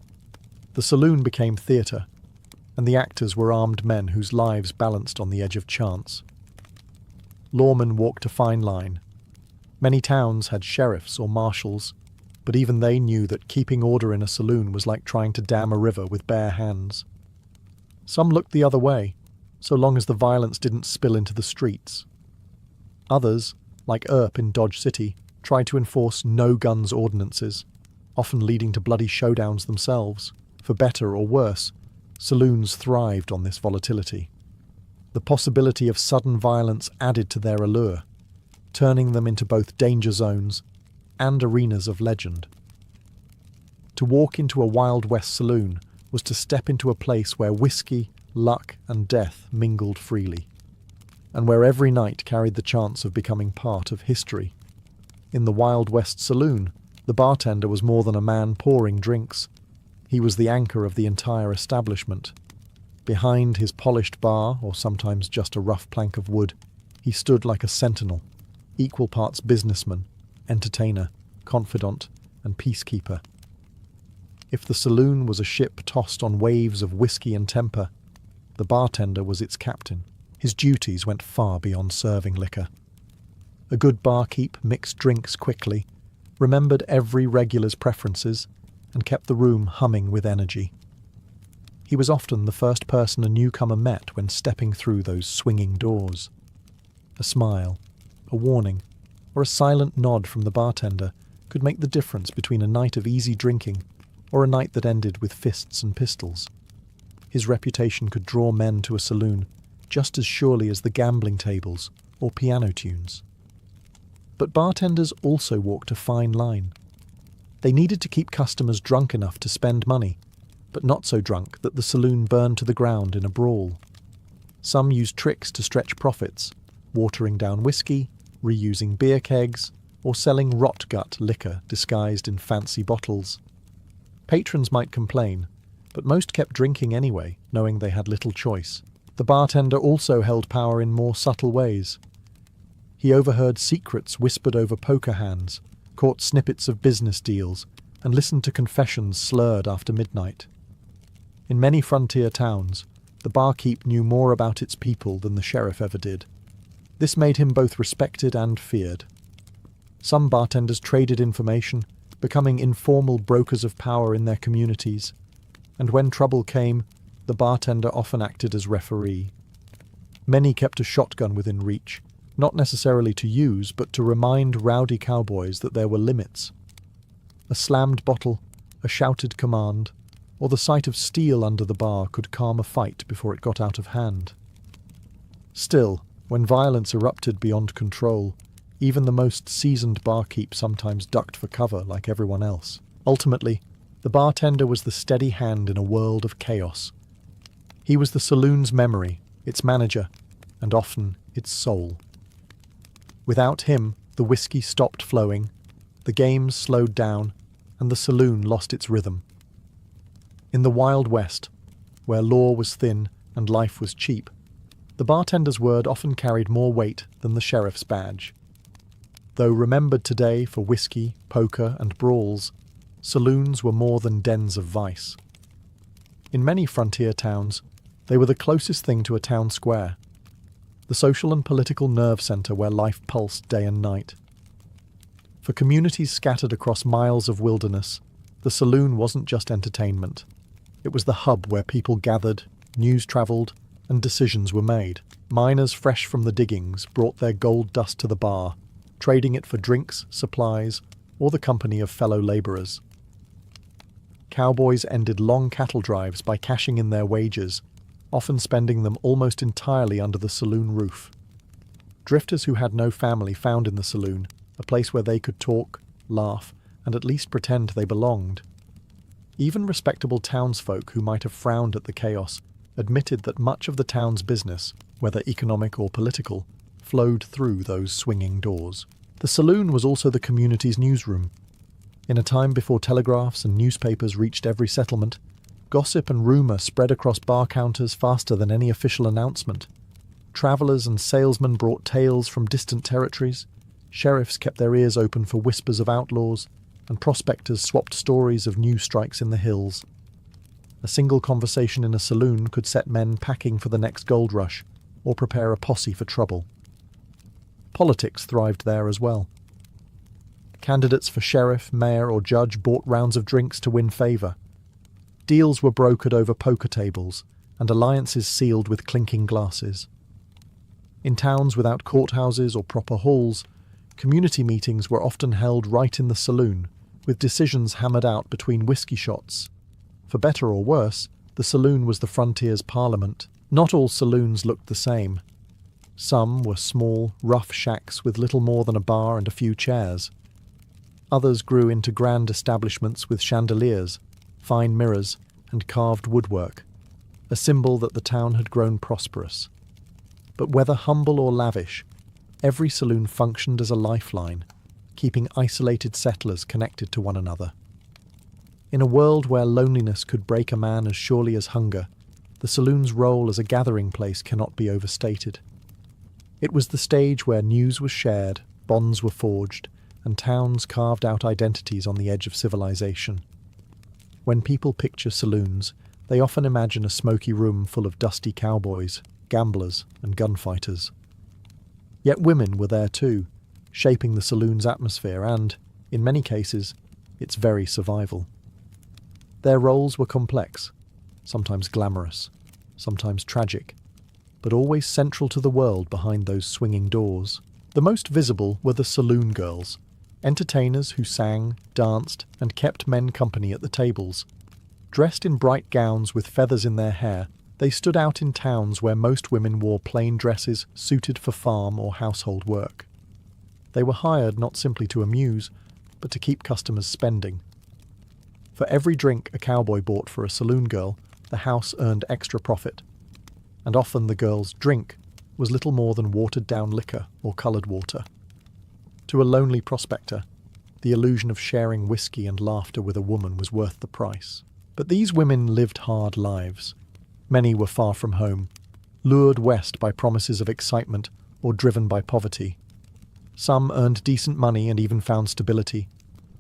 The saloon became theatre, and the actors were armed men whose lives balanced on the edge of chance. Lawmen walked a fine line. Many towns had sheriffs or marshals, but even they knew that keeping order in a saloon was like trying to dam a river with bare hands. Some looked the other way, so long as the violence didn't spill into the streets. Others, like Earp in Dodge City, tried to enforce no-guns ordinances, often leading to bloody showdowns themselves. For better or worse, saloons thrived on this volatility. The possibility of sudden violence added to their allure, turning them into both danger zones and arenas of legend. To walk into a Wild West saloon was to step into a place where whiskey, luck, and death mingled freely, and where every night carried the chance of becoming part of history. In the Wild West saloon, the bartender was more than a man pouring drinks. He was the anchor of the entire establishment. Behind his polished bar, or sometimes just a rough plank of wood, he stood like a sentinel, equal parts businessman, entertainer, confidant, and peacekeeper. If the saloon was a ship tossed on waves of whiskey and temper, the bartender was its captain. His duties went far beyond serving liquor. A good barkeep mixed drinks quickly, remembered every regular's preferences, and kept the room humming with energy. He was often the first person a newcomer met when stepping through those swinging doors. A smile, a warning, or a silent nod from the bartender could make the difference between a night of easy drinking or a night that ended with fists and pistols. His reputation could draw men to a saloon just as surely as the gambling tables or piano tunes. But bartenders also walked a fine line. They needed to keep customers drunk enough to spend money, but not so drunk that the saloon burned to the ground in a brawl. Some used tricks to stretch profits, watering down whiskey, reusing beer kegs, or selling rot-gut liquor disguised in fancy bottles. Patrons might complain, but most kept drinking anyway, knowing they had little choice. The bartender also held power in more subtle ways. He overheard secrets whispered over poker hands, caught snippets of business deals, and listened to confessions slurred after midnight. In many frontier towns, the barkeep knew more about its people than the sheriff ever did. This made him both respected and feared. Some bartenders traded information, becoming informal brokers of power in their communities, and when trouble came, the bartender often acted as referee. Many kept a shotgun within reach, not necessarily to use, but to remind rowdy cowboys that there were limits. A slammed bottle, a shouted command, or the sight of steel under the bar could calm a fight before it got out of hand. Still, when violence erupted beyond control, even the most seasoned barkeep sometimes ducked for cover like everyone else. Ultimately, the bartender was the steady hand in a world of chaos. He was the saloon's memory, its manager, and often its soul. Without him, the whiskey stopped flowing, the games slowed down, and the saloon lost its rhythm. In the Wild West, where law was thin and life was cheap, the bartender's word often carried more weight than the sheriff's badge. Though remembered today for whiskey, poker, and brawls, saloons were more than dens of vice. In many frontier towns, they were the closest thing to a town square, the social and political nerve centre where life pulsed day and night. For communities scattered across miles of wilderness, the saloon wasn't just entertainment. It was the hub where people gathered, news travelled, and decisions were made. Miners fresh from the diggings brought their gold dust to the bar, trading it for drinks, supplies, or the company of fellow labourers. Cowboys ended long cattle drives by cashing in their wages, often spending them almost entirely under the saloon roof. Drifters who had no family found in the saloon a place where they could talk, laugh, and at least pretend they belonged. Even respectable townsfolk who might have frowned at the chaos admitted that much of the town's business, whether economic or political, flowed through those swinging doors. The saloon was also the community's newsroom. In a time before telegraphs and newspapers reached every settlement, gossip and rumour spread across bar counters faster than any official announcement. Travellers and salesmen brought tales from distant territories, sheriffs kept their ears open for whispers of outlaws, and prospectors swapped stories of new strikes in the hills. A single conversation in a saloon could set men packing for the next gold rush, or prepare a posse for trouble. Politics thrived there as well. Candidates for sheriff, mayor, or judge bought rounds of drinks to win favour. Deals were brokered over poker tables, and alliances sealed with clinking glasses. In towns without courthouses or proper halls, community meetings were often held right in the saloon, with decisions hammered out between whiskey shots. For better or worse, the saloon was the frontier's parliament. Not all saloons looked the same. Some were small, rough shacks with little more than a bar and a few chairs. Others grew into grand establishments with chandeliers, fine mirrors, and carved woodwork, a symbol that the town had grown prosperous. But whether humble or lavish, every saloon functioned as a lifeline, keeping isolated settlers connected to one another. In a world where loneliness could break a man as surely as hunger, the saloon's role as a gathering place cannot be overstated. It was the stage where news was shared, bonds were forged, and towns carved out identities on the edge of civilization. When people picture saloons, they often imagine a smoky room full of dusty cowboys, gamblers, and gunfighters. Yet women were there too, shaping the saloon's atmosphere and, in many cases, its very survival. Their roles were complex. sometimes glamorous, sometimes tragic, but always central to the world behind those swinging doors. The most visible were the saloon girls, entertainers who sang, danced, and kept men company at the tables. Dressed in bright gowns with feathers in their hair, they stood out in towns where most women wore plain dresses suited for farm or household work. They were hired not simply to amuse, but to keep customers spending. For every drink a cowboy bought for a saloon girl, the house earned extra profit. And often the girl's drink was little more than watered-down liquor or coloured water. To a lonely prospector, the illusion of sharing whiskey and laughter with a woman was worth the price. But these women lived hard lives. Many were far from home, lured west by promises of excitement or driven by poverty. Some earned decent money and even found stability,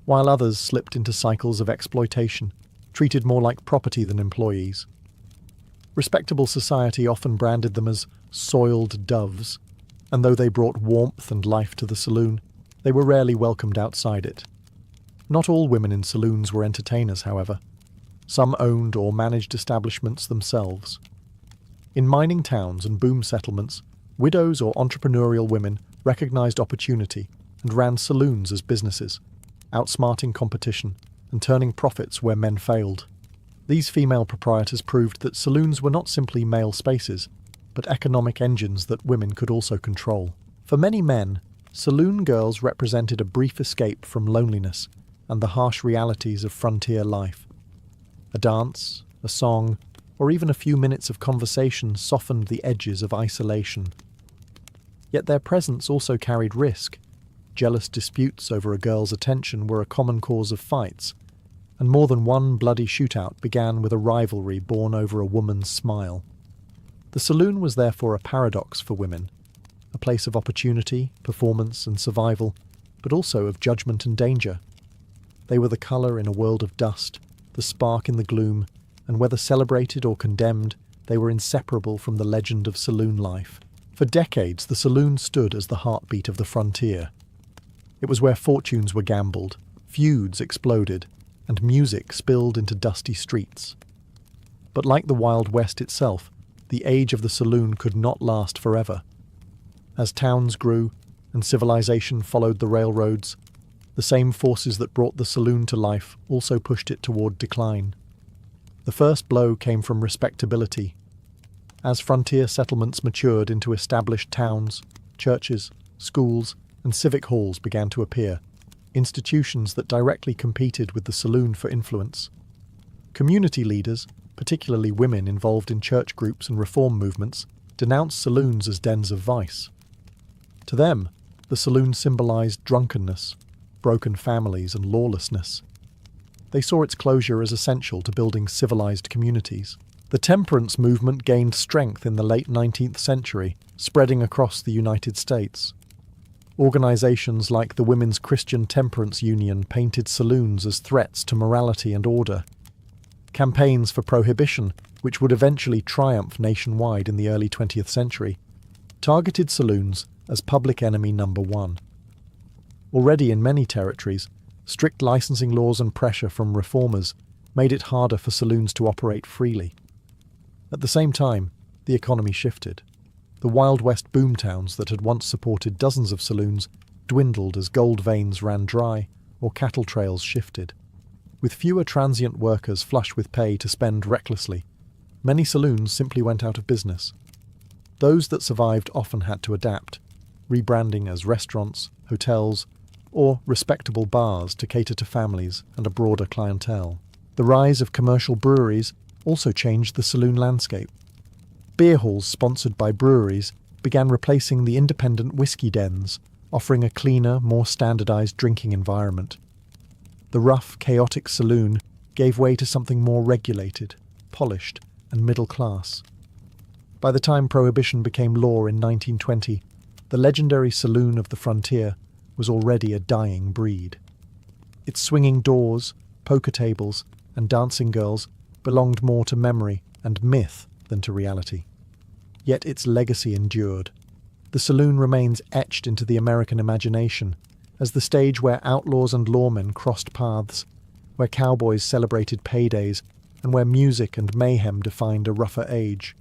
while others slipped into cycles of exploitation, treated more like property than employees. Respectable society often branded them as soiled doves, and though they brought warmth and life to the saloon, they were rarely welcomed outside it. Not all women in saloons were entertainers, however. Some owned or managed establishments themselves. In mining towns and boom settlements, widows or entrepreneurial women recognized opportunity and ran saloons as businesses, outsmarting competition and turning profits where men failed. These female proprietors proved that saloons were not simply male spaces, but economic engines that women could also control. For many men, saloon girls represented a brief escape from loneliness and the harsh realities of frontier life. A dance, a song, or even a few minutes of conversation softened the edges of isolation. Yet their presence also carried risk. Jealous disputes over a girl's attention were a common cause of fights, and more than one bloody shootout began with a rivalry born over a woman's smile. The saloon was therefore a paradox for women, a place of opportunity, performance, and survival, but also of judgment and danger. They were the colour in a world of dust, the spark in the gloom, and whether celebrated or condemned, they were inseparable from the legend of saloon life. For decades, the saloon stood as the heartbeat of the frontier. It was where fortunes were gambled, feuds exploded, and music spilled into dusty streets. But like the Wild West itself, the age of the saloon could not last forever. As towns grew and civilization followed the railroads, the same forces that brought the saloon to life also pushed it toward decline. The first blow came from respectability. As frontier settlements matured into established towns, churches, schools, and civic halls began to appear, institutions that directly competed with the saloon for influence. Community leaders, particularly women involved in church groups and reform movements, denounced saloons as dens of vice. To them, the saloon symbolized drunkenness, broken families, and lawlessness. They saw its closure as essential to building civilized communities. The temperance movement gained strength in the late 19th century, spreading across the United States. Organizations like the Women's Christian Temperance Union painted saloons as threats to morality and order. Campaigns for prohibition, which would eventually triumph nationwide in the early 20th century, targeted saloons as public enemy number one. Already in many territories, strict licensing laws and pressure from reformers made it harder for saloons to operate freely. At the same time, the economy shifted. The Wild West boomtowns that had once supported dozens of saloons dwindled as gold veins ran dry or cattle trails shifted. With fewer transient workers flush with pay to spend recklessly, many saloons simply went out of business. Those that survived often had to adapt, rebranding as restaurants, hotels, or respectable bars to cater to families and a broader clientele. The rise of commercial breweries also changed the saloon landscape. Beer halls sponsored by breweries began replacing the independent whiskey dens, offering a cleaner, more standardized drinking environment. The rough, chaotic saloon gave way to something more regulated, polished, and middle class. By the time Prohibition became law in 1920, the legendary saloon of the frontier was already a dying breed. Its swinging doors, poker tables, and dancing girls belonged more to memory and myth than to reality. Yet its legacy endured. The saloon remains etched into the American imagination as the stage where outlaws and lawmen crossed paths, where cowboys celebrated paydays, and where music and mayhem defined a rougher age.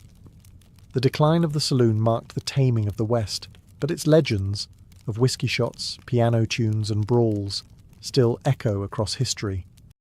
The decline of the saloon marked the taming of the West, but its legends, of whiskey shots, piano tunes and brawls, still echo across history.